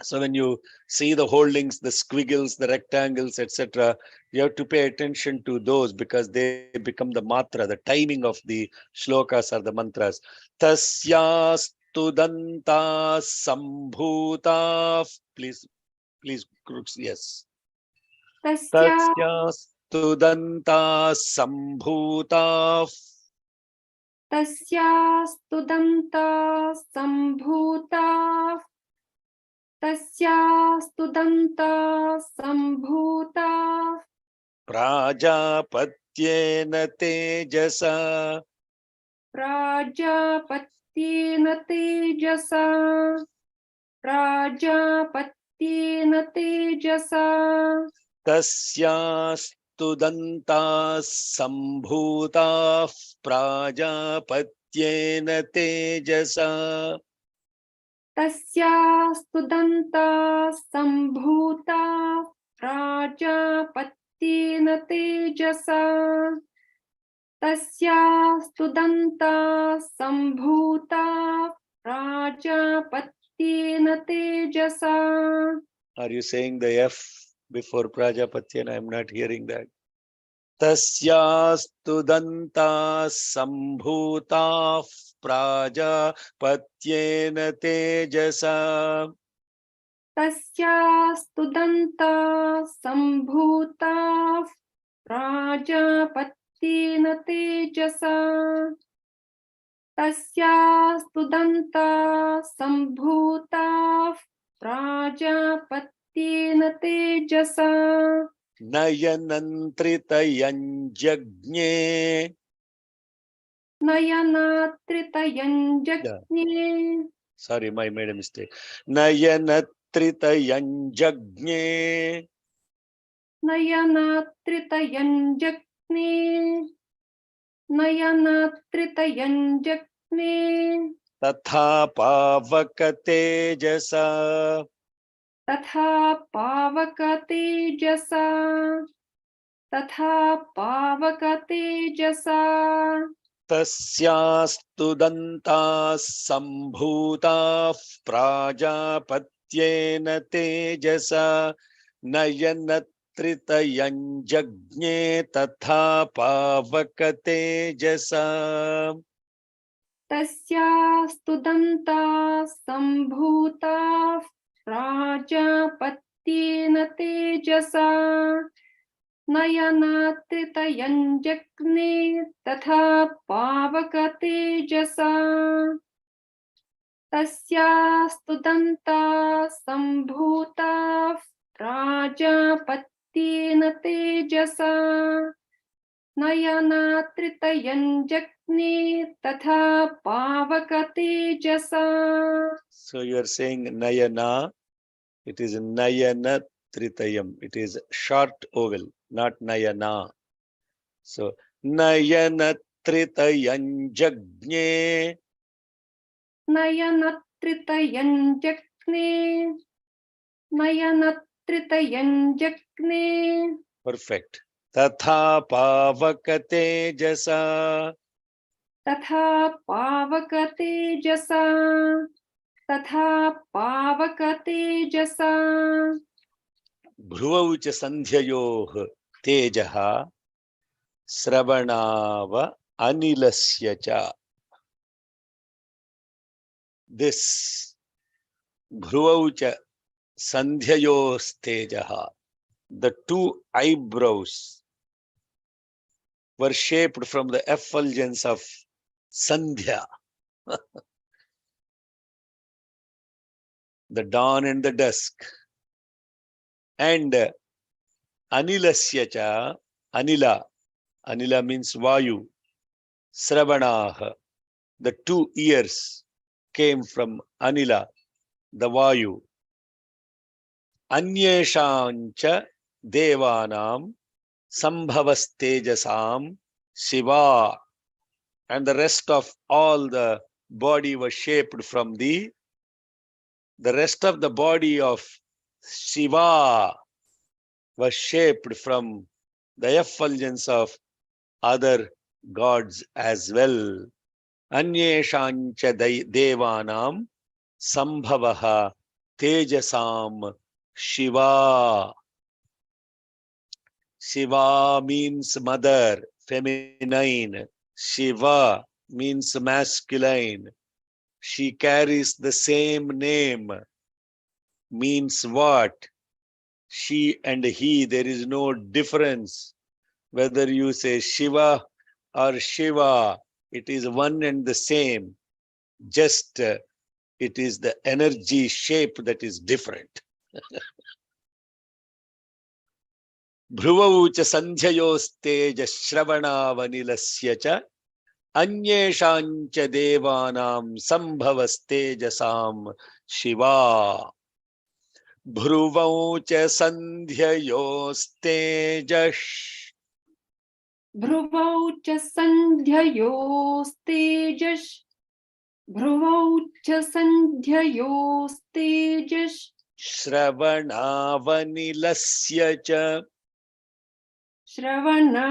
So when you see the holdings, the squiggles, the rectangles, etc., you have to pay attention to those because they become the matra, the timing of the shlokas or the mantras. Tasyastu danta sambhuta. Please, Crooks, yes. Tasyastu danta sambhuta. Tasyastu danta sambhuta. Tasyastu danta sambhuta. Prajapatyena tejasa. Prajapatyena tejasa. Prajapatyena tejasa. Tasyastu danta sambhuta. Prajapatyena tejasa. तस्यास्तु दन्ता सम्भूता प्राजापत्येन तेजसा तस्यास्तु दन्ता सम्भूता प्राजापत्येन तेजसा. Are you saying the F before Prajapatyan? I am not hearing that. Tasyastu danta sambhuta prajapatyena tejasa. तस्यास्तु दन्ता सम्भूता प्राजापत्येन तेजसा तस्यास्तु दन्ता सम्भूता प्राजापत्येन तेजसा Nayanantritayanjagne. नयनात्रितयञ्जज्ञे Sorry, I made a mistake. Nayanatrityanjagne. नयनात्रितयञ्जज्ञे नयनात्रितयञ्जज्ञे Tatha pavakatejasa. तथा पावकतेजसा तथा पावकतेजसा तस्यास्तु दन्ता सम्भूता प्राजापत्येन तेजसा नयनत्रितयञ्जज्ञे तथा पावकतेजसा. तस्यास्तु दन्ता सम्भूता प्राजापत्येन तेजसा नयनात्रितयञ्जज्ञे तथा पावकतेजसा तस्यास्तु दन्ता सम्भूता प्राजापत्येन तेजसा नयनात्रितयञ्जज्ञे तथा पावकतेजसा. So you are saying Nayana, it is Nayana Tritayam. It is short vowel, not Nayana. So Nayana Tritayanjagne. नयनत्रितयञ्जज्ञे नयनत्रितयञ्जज्ञे Perfect. Tatha Pavakatejasa. तथा पावकतेजसा तथा पावकतेजसा Bhruvaucha Sandhyayoh Tejaha Sravanava Anilasyacha. This Bhruvaucha Sandhyayoh Tejaha. The two eyebrows were shaped from the effulgence of Sandhya, the dawn and the dusk. And Anilasyacha, Anila, Anila means Vayu, Sravanah, the two ears came from Anila, the Vayu. Anyeshancha Devanam Sambhavastejasam Shiva. And the rest of all the body was shaped from the rest of the body of Shiva was shaped from the effulgence of other gods as well. Anyeshancha Devanam Sambhavaha Tejasam Shiva. Shiva means mother, feminine. Shiva means masculine. She carries the same name. Means what? She and he, there is no difference. Whether you say Shiva or Shiva, it is one and the same. Just it is the energy shape that is different. Bhruvaucha sandhyayosteja shravanavanilasya anyeshancha devanam sambhavastejasam Shiva. Bhruvaucha sandhyayosteja भ्रुवौ च सन्ध्ययोस्तेजस् भ्रुवौ च सन्ध्ययोस्तेजस् श्रवणावनिलस्य च श्रवणावनिलस्य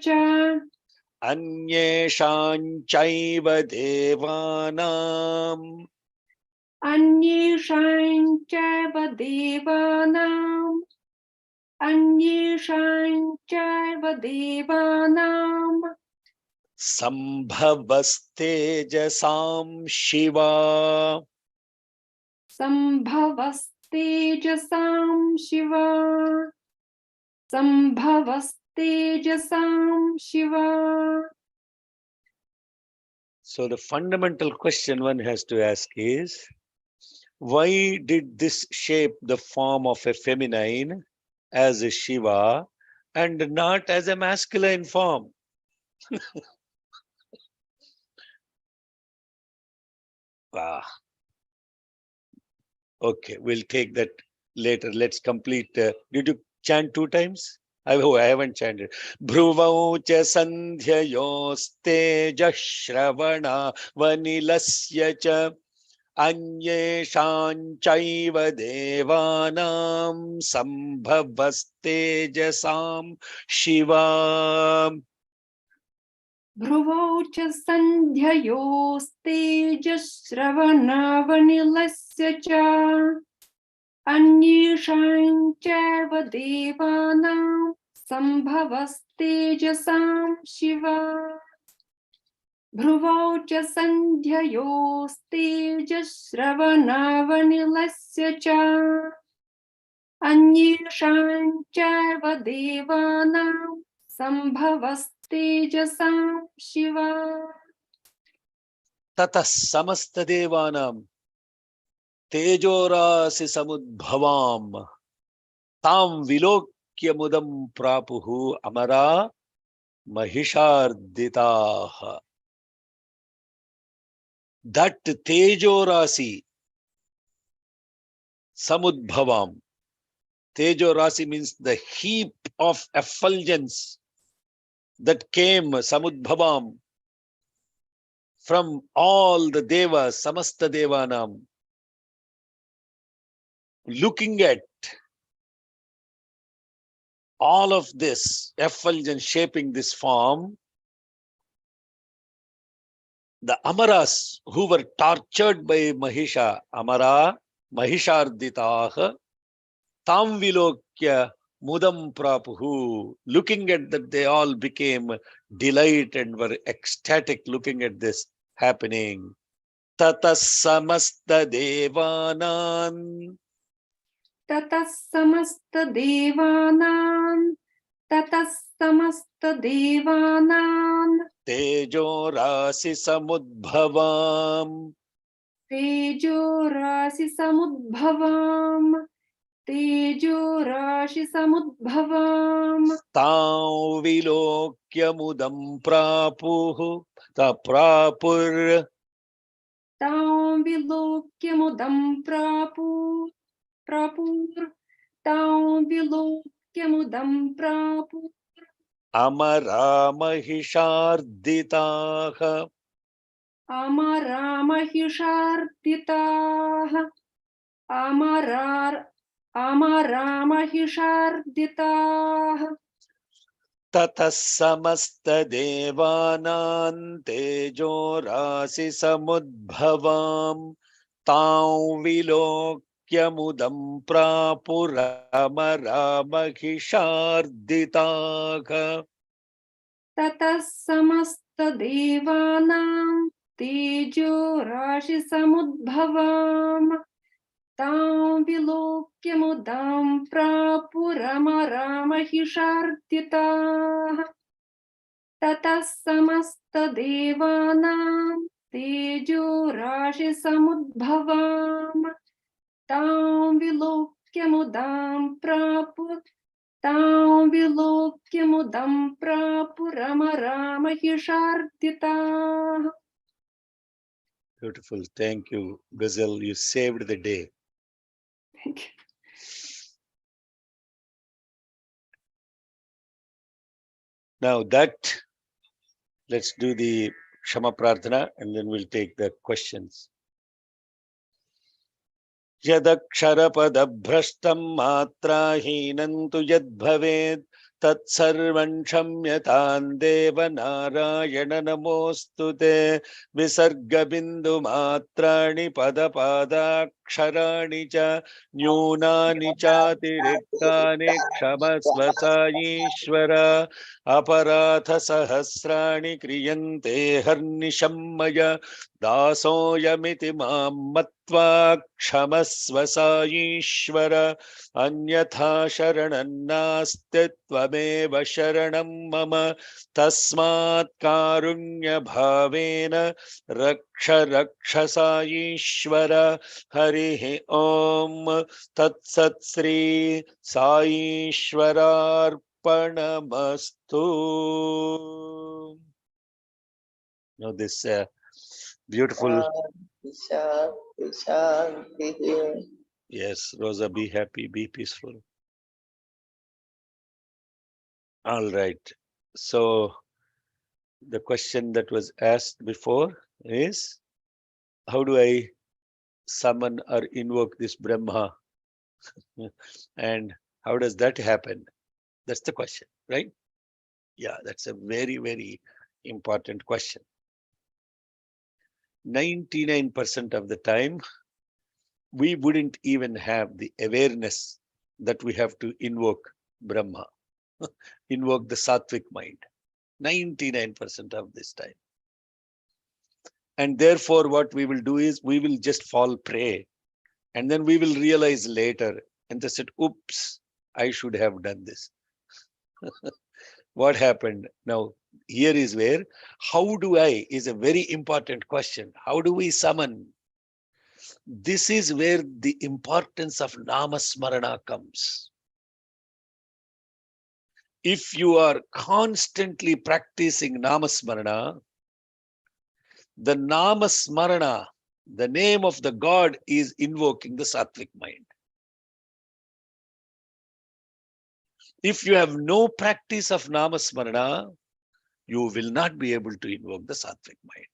च अन्येषां चैव देवानां अन्येषां चैव देवानाम् सम्भवस्तेजसां Shiva सम्भवस्तेजसां Shiva. So the fundamental question one has to ask is, why did this shape the form of a feminine as a Shiva and not as a masculine form? Okay, we'll take that later. Let's complete. Did you chant 2 times? I haven't chanted. Bhruvau cha sandhyayoste shravana vanilasya cha anyeshan chaiva devanam sambhavastejasam shiva. भ्रुवौ च सन्ध्ययोस्तेजश्रवणावनिलस्य च अन्येषां चैव देवानां सम्भवस्तेजसां शिवा. भ्रुवौ च सन्ध्ययोस्तेजश्रवणावनिलस्य च अन्येषां चैव देवानां सम्भवस्तेजसां Shiva. Tatah samasta devanam tejorasi samudbhavam tam vilokya mudam prapuhu amara mahisharditaha. That tejorasi samudbhavam. Tejorasi means the heap of effulgence that came samudbhavam from all the devas, samasta devanam. Looking at all of this effulgence shaping this form, the amaras who were tortured by Mahisha, amara, mahisharditaha, tam vilokya mudam prapuhu. Looking at that, they all became delight and were ecstatic looking at this happening. Tatas samasta devanan ततः समस्तदेवानां tejorasi samudbhavam तेजोराशिसमुद्भवाम् तां vilokya mudam prapuhu prapur तां विलोक्यमुदं प्रापुः amara mahisharditaha अमरामहिषार्दिताः Tatas samasta devanan tejorasi samudbhavam taum vilokya mudam prapuramara mahisharditaha. ततः समस्तदेवानां तेजोराशिसमुद्भवाम् तां विलोक्यमुदां प्रापुरमरामहिषार्दिताः. ततः समस्तदेवानां तेजोराशिसमुद्भवाम् तां विलोक्यमुदां प्रापुरमरामहिषार्दिताः. Beautiful. Thank you, Ghazal. You saved the day. Thank you. Now that, let's do the Shama Prarthana and then we'll take the questions. Yadaksharapadabrashtam matrahinam tu yadbhaved tatsarvan shamyatam deva narayana namostute visarga bindu matrani padapadaksharaणि cha nyunani chatiriktaनि kshamasva Ishwar aparatha sahasrani kriyante harnishammaya दासोऽयमिति मां मत्वा क्षमस्व ईश्वर अन्यथा शरणं नास्ति त्वमेव शरणं मम तस्मात् कारुण्यभावेन रक्ष रक्ष ईश्वर हरिः ॐ तत्सत् Shri साईश्वरार्पणमस्तु. Now this beautiful. Yes, Rosa, be happy, be peaceful. All right. So the question that was asked before is, how do I summon or invoke this Brahma? And how does that happen? That's the question, right? Yeah, that's a very, very important question. 99% of the time, we wouldn't even have the awareness that we have to invoke Brahma, invoke the sattvic mind, 99% of this time. And therefore, what we will do is we will just fall prey. And then we will realize later and just said, oops, I should have done this. What happened? Now, here is where, how do I, is a very important question. How do we summon? This is where the importance of namasmarana comes. If you are constantly practicing namasmarana, the namasmarana, the name of the God, is invoking the sattvic mind. If you have no practice of namasmarana, you will not be able to invoke the sattvic mind.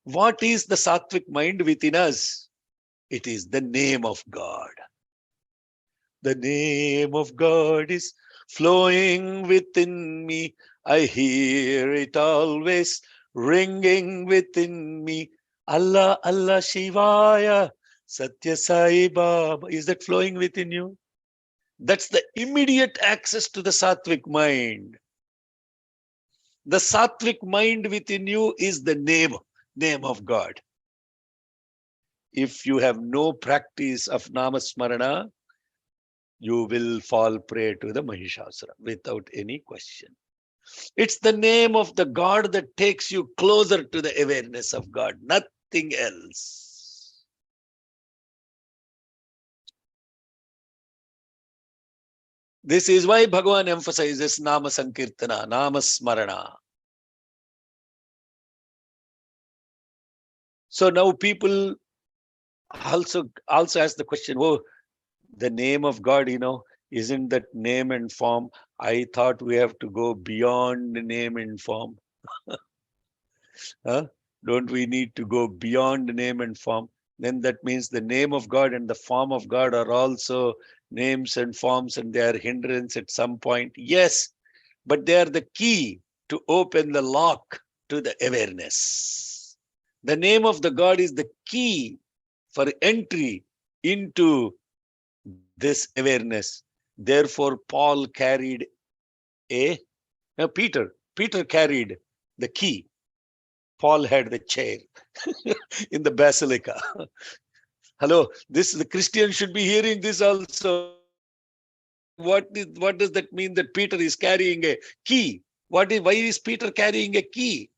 What is the sattvic mind within us? It is the name of God. The name of God is flowing within me. I hear it always ringing within me. Allah, Allah Shivaya, Satya Sai Baba. Is that flowing within you? That's the immediate access to the sattvic mind. The sattvic mind within you is the name of God. If you have no practice of namasmarana, you will fall prey to the Mahishasura without any question. It's the name of the God that takes you closer to the awareness of God, nothing else. This is why Bhagavan emphasizes Nama Sankirtana, Nama Smarana. So now people also ask the question, oh, the name of God, isn't that name and form? I thought we have to go beyond the name and form. Don't we need to go beyond the name and form? Then that means the name of God and the form of God are also names and forms, and they are hindrance at some point. Yes, but they are the key to open the lock to the awareness. The name of the God is the key for entry into this awareness. Therefore, Paul carried Peter carried the key. Paul had the chair in the basilica. Hello, the Christian should be hearing this also. What does that mean that Peter is carrying a key? Why is Peter carrying a key?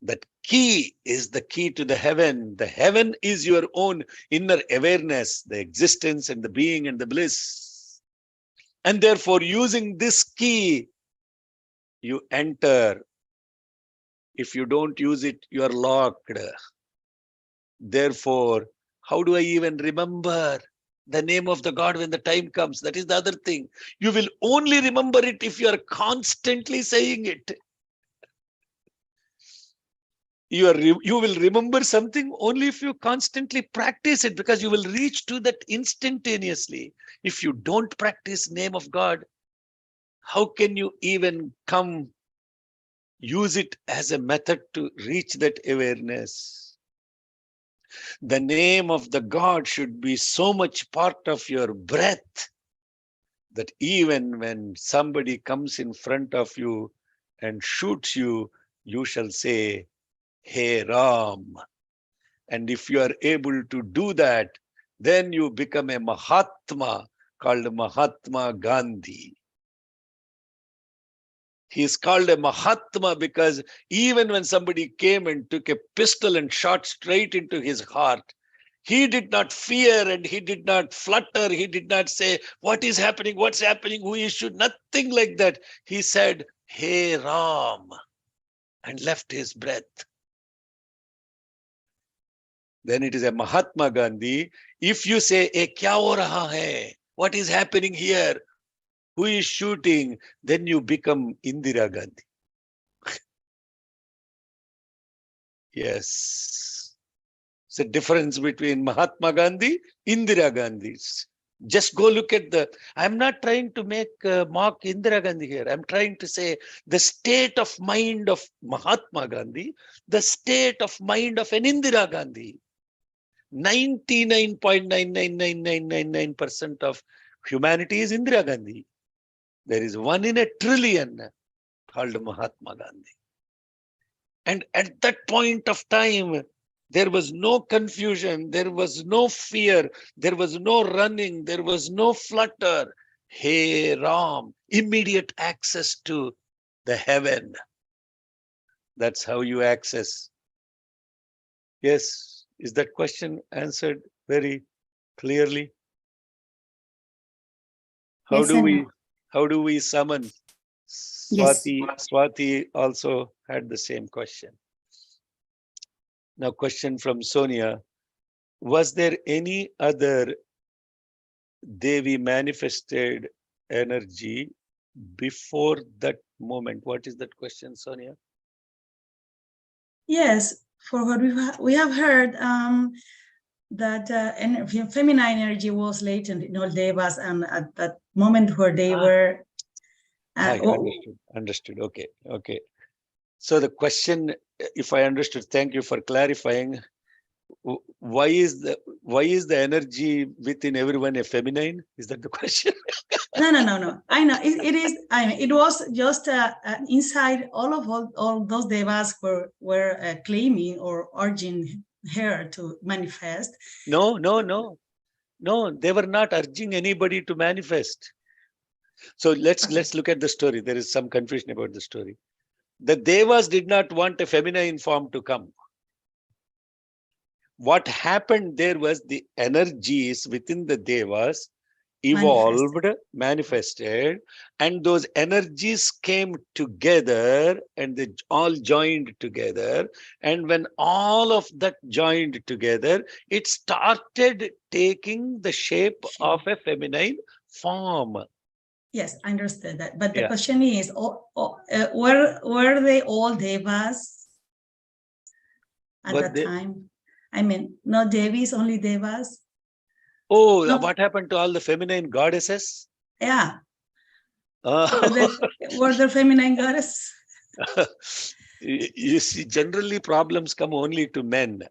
That key is the key to the heaven. The heaven is your own inner awareness, the existence and the being and the bliss. And therefore, using this key, you enter. If you don't use it, you are locked. Therefore, how do I even remember the name of the God when the time comes. That is the other thing. You will only remember it if you are constantly saying it. You will remember something only if you constantly practice it, because you will reach to that instantaneously. If you don't practice name of God, how can you even use it as a method to reach that awareness? The name of the God should be so much part of your breath that even when somebody comes in front of you and shoots you, you shall say, Hey Ram. And if you are able to do that, then you become a Mahatma called Mahatma Gandhi. He is called a Mahatma because even when somebody came and took a pistol and shot straight into his heart, he did not fear and he did not flutter. He did not say, what is happening? What's happening? Who is you? Nothing like that. He said, Hey Ram, and left his breath. Then it is a Mahatma Gandhi. If you say, kya ho raha hai? What is happening here? Who is shooting? Then you become Indira Gandhi. Yes. It's a difference between Mahatma Gandhi, Indira Gandhi's. Just go look at I'm not trying to mock Indira Gandhi here. I'm trying to say the state of mind of Mahatma Gandhi, the state of mind of an Indira Gandhi. 99.99999% of humanity is Indira Gandhi. There is 1 in a trillion called Mahatma Gandhi. And at that point of time, there was no confusion, there was no fear, there was no running, there was no flutter. Hey Ram, immediate access to the heaven. That's how you access. Yes. Is that question answered very clearly? How do we summon? Swati also had the same question. Now, question from Sonia. Was there any other Devi manifested energy before that moment? What is that question, Sonia? Yes, for what we have heard, that feminine energy was latent in all devas, and at that moment where they were. Understood. Okay. So the question, if I understood, thank you for clarifying. Why is the energy within everyone a feminine? Is that the question? No. I know it is. I mean, it was just inside all those devas were claiming or urging her to manifest. No. They were not urging anybody to manifest. So let's look at the story. There is some confusion about the story. The devas did not want a feminine form to come. What happened there was the energies within the devas evolved, manifested, and those energies came together and they all joined together. And when all of that joined together, it started taking the shape of a feminine form. Yes, I understood that. But the question is, were they all devas at that time? I mean, not Devis, only devas. Oh, no. What happened to all the feminine goddesses? Yeah. Were there feminine goddesses? You see, generally problems come only to men.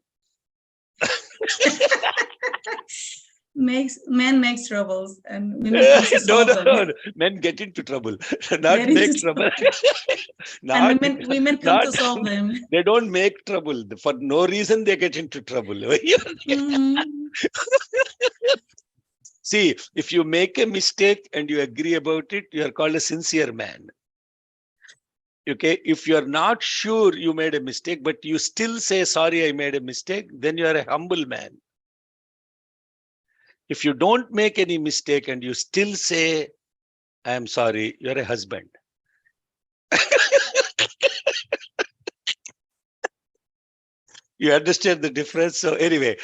Men makes troubles and women comes to solve them. No. Men get into trouble, not make trouble. And women come to solve them. They don't make trouble. For no reason they get into trouble. See, if you make a mistake and you agree about it, you are called a sincere man. Okay, if you are not sure you made a mistake, but you still say, sorry, I made a mistake, then you are a humble man. If you don't make any mistake and you still say, I am sorry, you're a husband. You understand the difference? So anyway,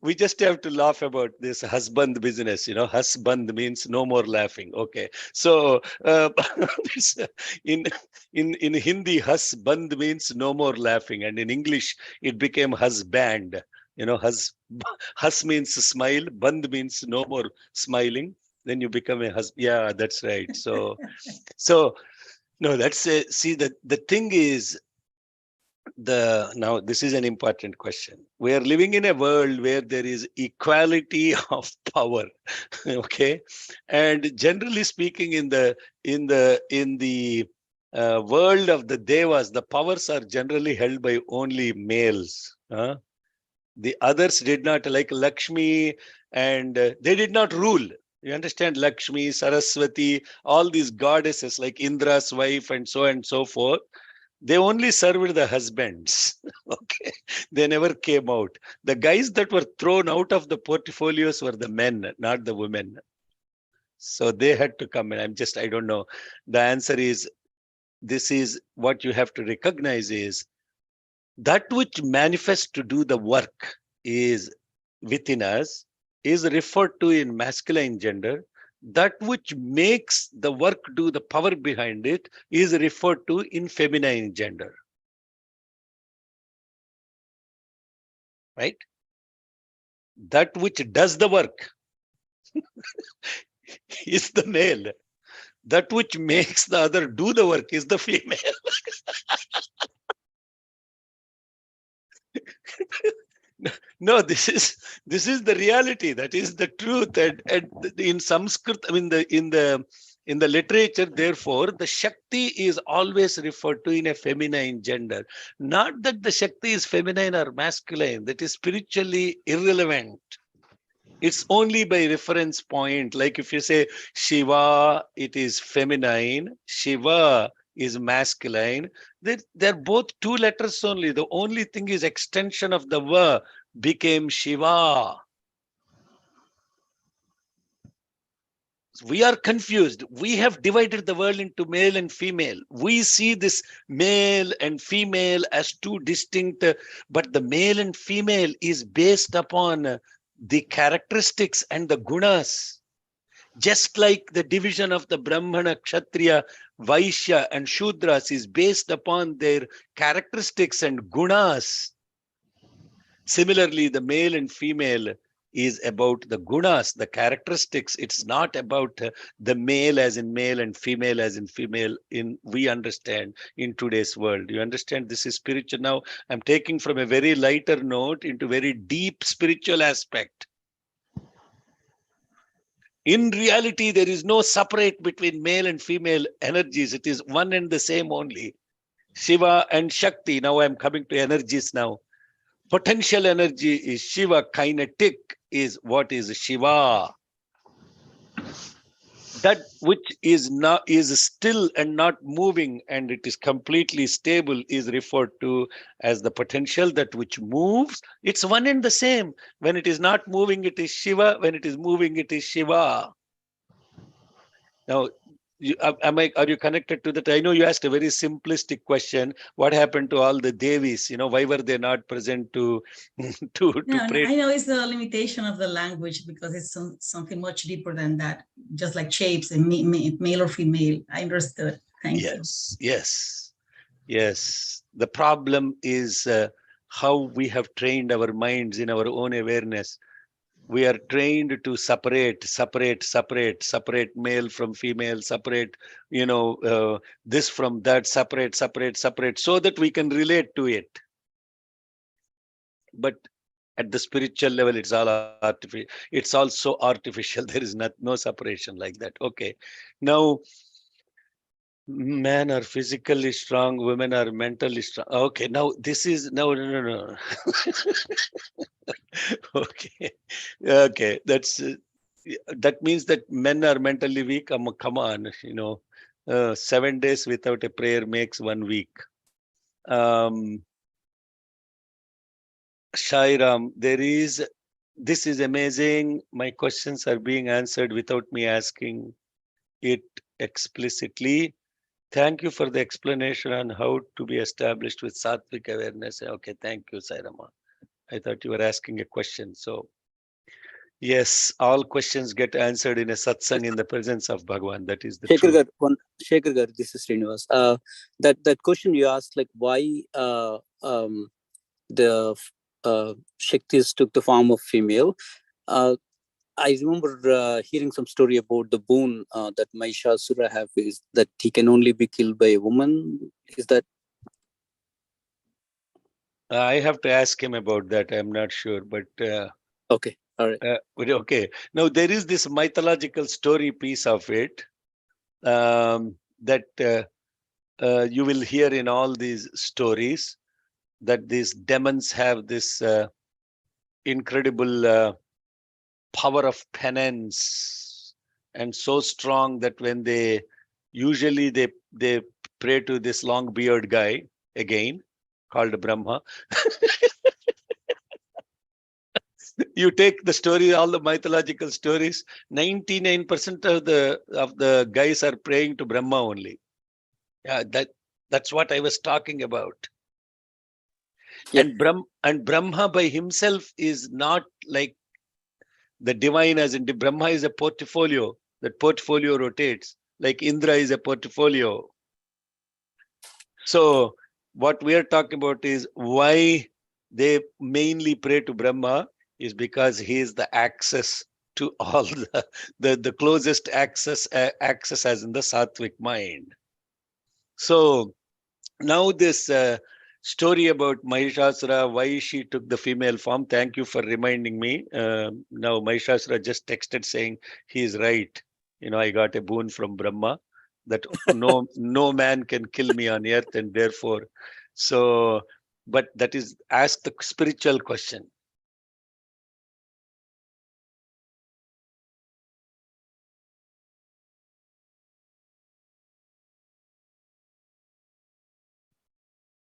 we just have to laugh about this husband business. Husband means no more laughing. Okay. So in in Hindi, husband means no more laughing, and in English it became husband. Hus means smile, band means no more smiling. Then you become a husband. Yeah, that's right. So no, that's see the thing is. Now this is an important question. We are living in a world where there is equality of power. Okay, and generally speaking, in the world of the devas, the powers are generally held by only males. The others did not, like Lakshmi, and they did not rule. You understand? Lakshmi, Saraswati, all these goddesses like Indra's wife and so forth. They only served the husbands. Okay. They never came out. The guys that were thrown out of the portfolios were the men, not the women. So they had to come in. I don't know. The answer is, this is what you have to recognize is that which manifests to do the work is within us, is referred to in masculine gender. That which makes the work do the power behind it is referred to in feminine gender. Right? That which does the work is the male. That which makes the other do the work is the female. No, this is the reality. That is the truth. And in Sanskrit, I mean, in the literature, therefore, the Shakti is always referred to in a feminine gender. Not that the Shakti is feminine or masculine. That is spiritually irrelevant. It's only by reference point. Like if you say Shiva, it is feminine. Shiva is masculine. They're both two letters only. The only thing is extension of the Va became Shiva. We are confused. We have divided the world into male and female. We see this male and female as two distinct, but the male and female is based upon the characteristics and the gunas. Just like the division of the Brahmana, Kshatriya, Vaishya and Shudras is based upon their characteristics and gunas. Similarly, the male and female is about the gunas, the characteristics. It's not about the male as in male and female as in female we understand in today's world. You understand? This is spiritual. Now I'm taking from a very lighter note into very deep spiritual aspect. In reality, there is no separate between male and female energies. It is one and the same only. Shiva and Shakti. Now I'm coming to energies now. Potential energy is Shiva. Kinetic is what is Shiva. That which is still and not moving and it is completely stable is referred to as the potential. That which moves, it's one and the same. When it is not moving, it is Shiva. When it is moving, it is Shiva. Now, are you connected to that? I know you asked a very simplistic question. What happened to all the Devis? Why were they not present to pray? I know it's the limitation of the language because it's something much deeper than that. Just like shapes and male or female. I understood. Thank you. Yes. The problem is how we have trained our minds in our own awareness. We are trained to separate male from female, separate, this from that, separate, so that we can relate to it. But at the spiritual level, it's all artificial. It's also artificial. There is no separation like that. Okay. Now, men are physically strong, women are mentally strong. Okay, now this is no. Okay, that means that men are mentally weak. Come on, 7 days without a prayer makes 1 week. Shairam, this is amazing. My questions are being answered without me asking it explicitly. Thank you for the explanation on how to be established with sattvic awareness. Okay, thank you, Sairama. I thought you were asking a question. So, yes, all questions get answered in a satsang in the presence of Bhagavan. That is the truth. Shekhar Gar, this is Srinivas. That question you asked, like why the Shaktis took the form of female. I remember hearing some story about the boon that Mahishasura have is that he can only be killed by a woman. Is that? I have to ask him about that. I'm not sure, but okay, all right. Okay. Now there is this mythological story piece of it that you will hear in all these stories, that these demons have this incredible power of penance, and so strong that when they usually they pray to this long beard guy again called Brahma. You take the story, all the mythological stories, 99% of the guys are praying to Brahma only. Yeah, that's what I was talking about. Yeah. And Brahma by himself is not like the divine, as in Brahma is a portfolio. That portfolio rotates, like Indra is a portfolio. So what we are talking about is why they mainly pray to Brahma is because he is the access to all the closest access as in the sattvic mind. So now this story about Mahishasura, why she took the female form. Thank you for reminding me. Now Mahishasura just texted saying he is right. I got a boon from Brahma that no man can kill me on earth, and therefore, so, but that is ask the spiritual question.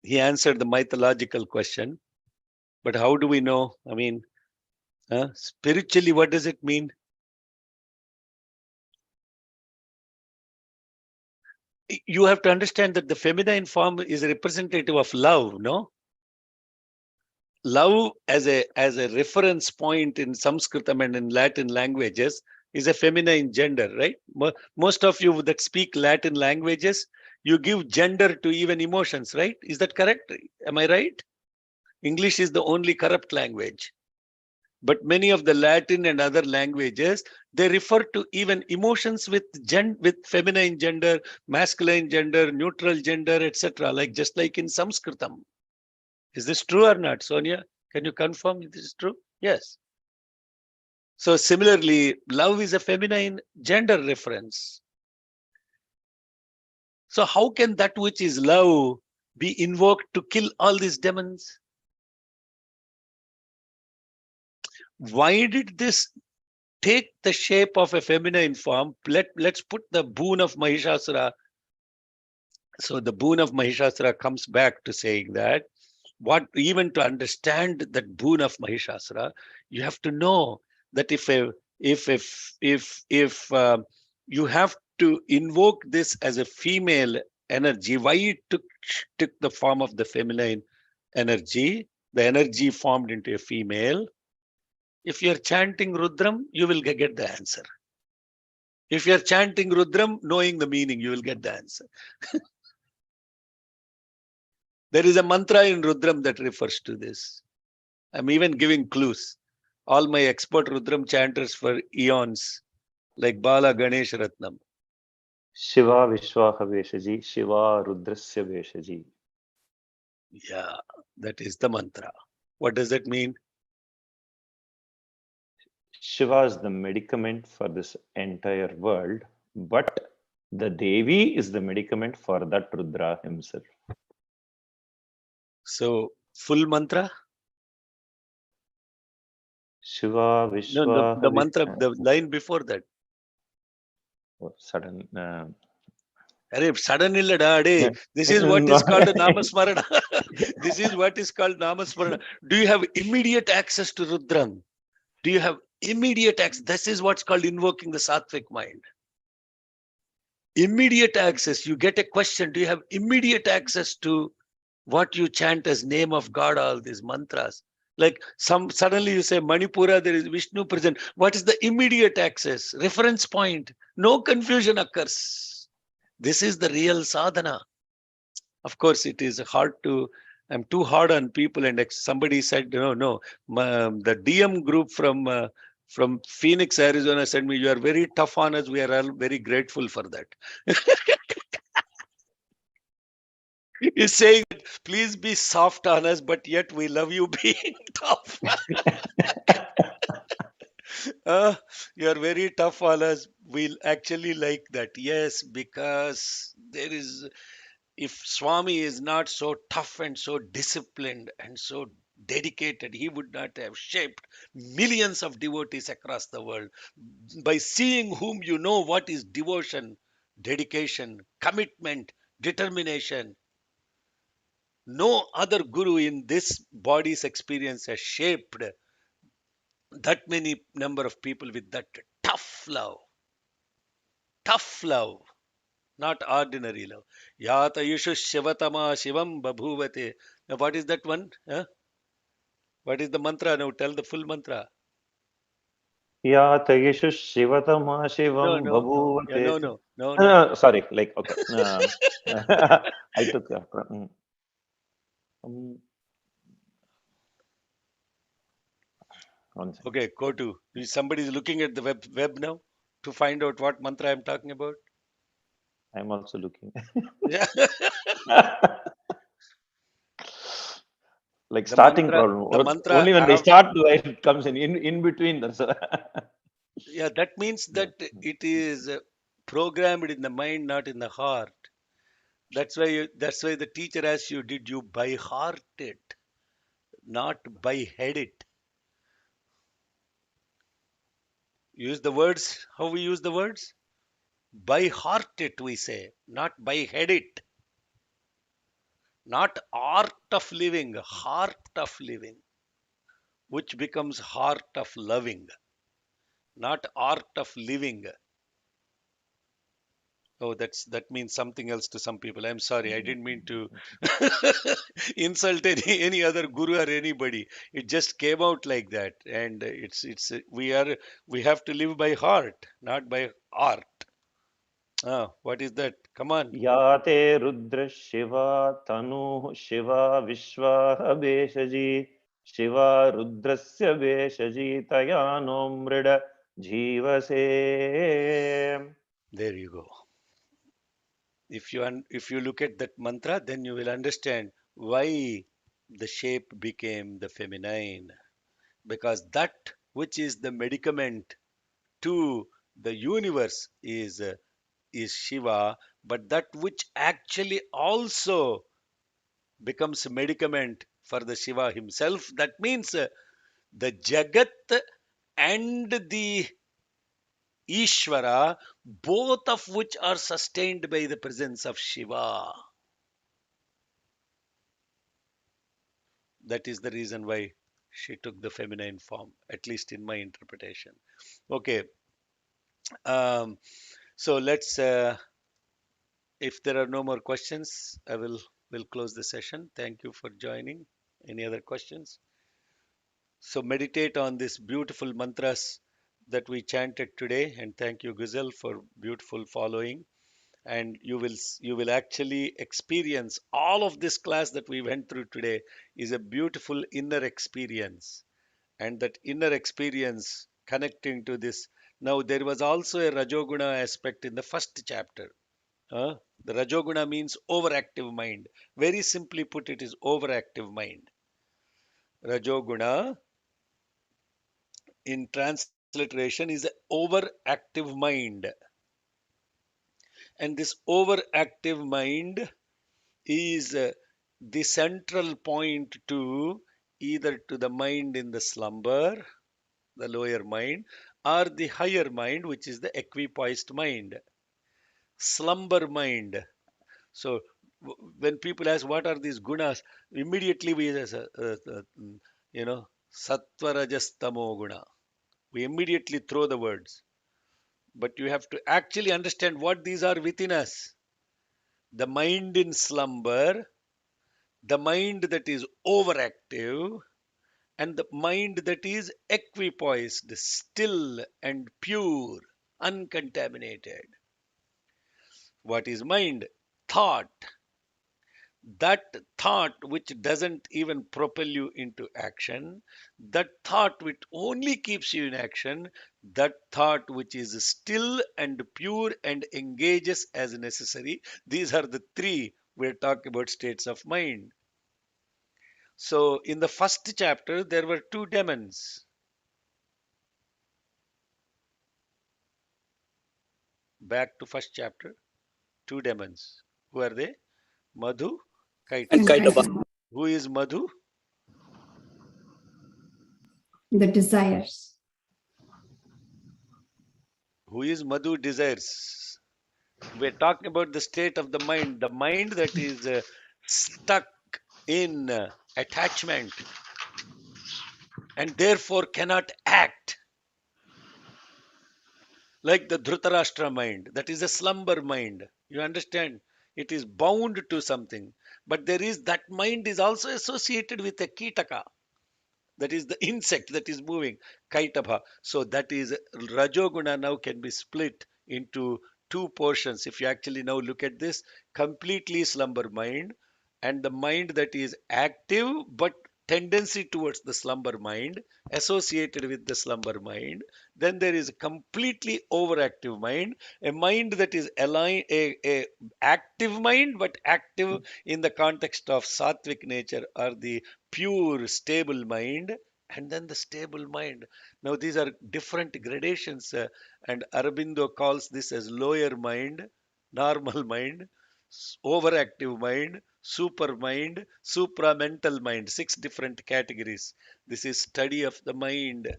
He answered the mythological question, but how do we know? I mean, spiritually, what does it mean? You have to understand that the feminine form is a representative of love, no? Love as a reference point in Sanskritam and in Latin languages is a feminine gender, right? Most of you that speak Latin languages, you give gender to even emotions, right? Is that correct? Am I right? English is the only corrupt language. But many of the Latin and other languages, they refer to even emotions with feminine gender, masculine gender, neutral gender, etc. Like just like in Sanskritam. Is this true or not, Sonia? Can you confirm if this is true? Yes. So similarly, love is a feminine gender reference. So how can that which is love be invoked to kill all these demons? Why did this take the shape of a feminine form? Let's put the boon of Mahishasura. So the boon of Mahishasura comes back to saying that even to understand that boon of Mahishasura, you have to know that if you have to invoke this as a female energy, why it took the form of the feminine energy, the energy formed into a female. If you're chanting Rudram, you will get the answer. If you're chanting Rudram, knowing the meaning, you will get the answer. There is a mantra in Rudram that refers to this. I'm even giving clues. All my expert Rudram chanters for eons, like Bala Ganesh Ratnam. Shiva Vishwaha Veshaji, Shiva Rudrasya Veshaji. Yeah, that is the mantra. What does that mean? Shiva is the medicament for this entire world, but the Devi is the medicament for that Rudra himself. So, full mantra? Shiva Vishwa. No, the mantra, the line before that. Oh, sudden. Sudden illada. This is what is called namasmarana. This is what is called namasmarana. Do you have immediate access to Rudram? Do you have immediate access? This is what's called invoking the sattvic mind. Immediate access. You get a question. Do you have immediate access to what you chant as name of God, all these mantras? Like suddenly you say Manipura, there is Vishnu present. What is the immediate access? Reference point. No confusion occurs. This is the real sadhana. Of course, it is hard to, I'm too hard on people. And somebody said, no, the DM group from Phoenix, Arizona said me, you are very tough on us. We are all very grateful for that. He's saying, please be soft on us, but yet we love you being tough. You are very tough on us. We'll actually like that. Yes, because there is, if Swami is not so tough and so disciplined and so dedicated, he would not have shaped millions of devotees across the world. By seeing whom you know what is devotion, dedication, commitment, determination. No other guru in this body's experience has shaped that many number of people with that tough love. Tough love, not ordinary love. Yata yushu shivatama shivam babhuvate. Now what is that one? Huh? What is the mantra? Now tell the full mantra. Ya Tageshu Shivatama No, Shivam no, no. Yeah, no, Babhuvateti. no, no, no. Sorry, like, okay. I took one second. Okay, go to. Somebody is looking at the web now to find out what mantra I'm talking about. I'm also looking. Yeah. Like starting problem. The mantra Only when they start, it comes in between. Yeah, that means that it is programmed in the mind, not in the heart. That's why the teacher asks you, did you by heart it, not by head it? Use the words, how we use the words? By heart it, we say, not by head it. Not art of living, heart of living, which becomes heart of loving, not art of living. Oh, that means something else to some people. I'm sorry, I didn't mean to insult any other guru or anybody. It just came out like that, and we have to live by heart, not by art. What is that? Come on. Yate Rudra Shiva Tanu Shiva Vishwa Beshaji Shiva Rudrasya Beshaji Tayano Mrida Jivase. There you go. If you look at that mantra, then you will understand why the shape became the feminine. Because that which is the medicament to the universe is Shiva, but that which actually also becomes medicament for the Shiva himself, that means the Jagat and the Ishvara, both of which are sustained by the presence of Shiva. That is the reason why she took the feminine form, at least in my interpretation. Okay. So let's, if there are no more questions, will close the session. Thank you for joining. Any other questions? So meditate on these beautiful mantras that we chanted today, and thank you, Guzel, for beautiful following. And you will actually experience all of this class that we went through today is a beautiful inner experience, and that inner experience connecting to this. Now there was also a Rajoguna aspect in the first chapter. The Rajoguna means overactive mind. Very simply put, it is overactive mind. Rajoguna in transliteration is an overactive mind. And this overactive mind is the central point to either to the mind in the slumber, the lower mind, or the higher mind, which is the equipoised mind, slumber mind. So when people ask what are these gunas, immediately we sattva rajas tamo guna. We immediately throw the words. But you have to actually understand what these are within us. The mind in slumber, the mind that is overactive, and the mind that is equipoised, still and pure, uncontaminated. What is mind? Thought. That thought which doesn't even propel you into action, that thought which only keeps you in action, that thought which is still and pure and engages as necessary. These are the three we're talking about states of mind. So in the first chapter, there were two demons. Back to first chapter, two demons. Who are they? Madhu, And Kaitaba. Kaitaba. Who is Madhu? The desires. Who is Madhu? Desires. We're talking about the state of the mind that is stuck in attachment and therefore cannot act. Like the Dhritarashtra mind, that is a slumber mind. You understand? It is bound to something. But that mind is also associated with a kitaka. That is the insect that is moving, Kaitaba. So that is Rajoguna now can be split into two portions. If you actually now look at this, completely slumber mind and the mind that is active but tendency towards the slumber mind associated with the slumber mind. Then there is a completely overactive mind, a mind that is aligned, a active mind but active in the context of sattvic nature or the pure stable mind, and then the stable mind. Now these are different gradations, and Aurobindo calls this as lower mind, normal mind, overactive mind, super mind, supramental mind. 6 different categories. This is study of the mind,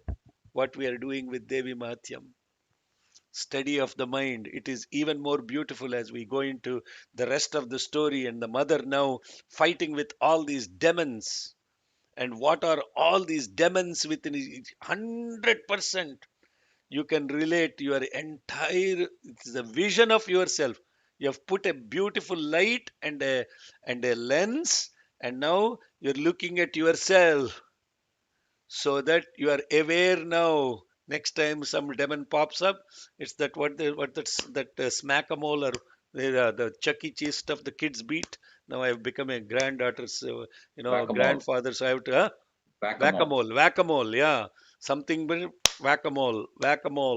what we are doing with Devi Mahatyam. Study of the mind. It is even more beautiful as we go into the rest of the story, and the mother now fighting with all these demons. And what are all these demons within it? 100% you can relate your entire, it's a vision of yourself. You have put a beautiful light and a lens, and now you're looking at yourself so that you are aware now. Next time some demon pops up, it's that smack-a-mole or the Chuck E. Cheese stuff the kids beat. Now I've become a granddaughter's, Whack-a-mole. grandfather, so I have to, Whack-a-mole. whack-a-mole, yeah. Something, whack-a-mole,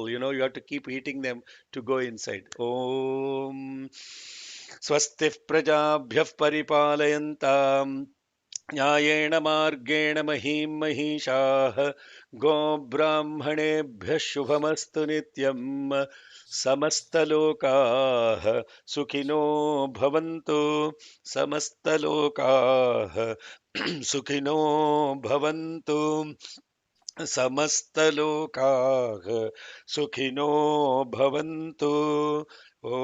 you have to keep hitting them to go inside. Om Swastif Prajabhyah Paripalayantam न्यायेण मार्गेण महीं महिषाः गोब्राह्मणेभ्यः शुभमस्तु नित्यम् समस्तलोकाः सुखिनो भवन्तु समस्तलोकाः सुखिनो भवन्तु समस्तलोकाः सुखिनो भवन्तु ॐ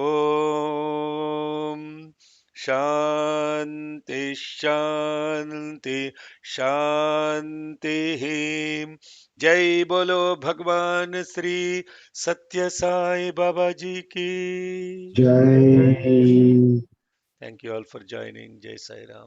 शान्ति शान्ति शान्तिः जय बोलो भगवान श्री सत्य साई बाबा जी की Jai. Thank you all for joining. Jai Sai Ram.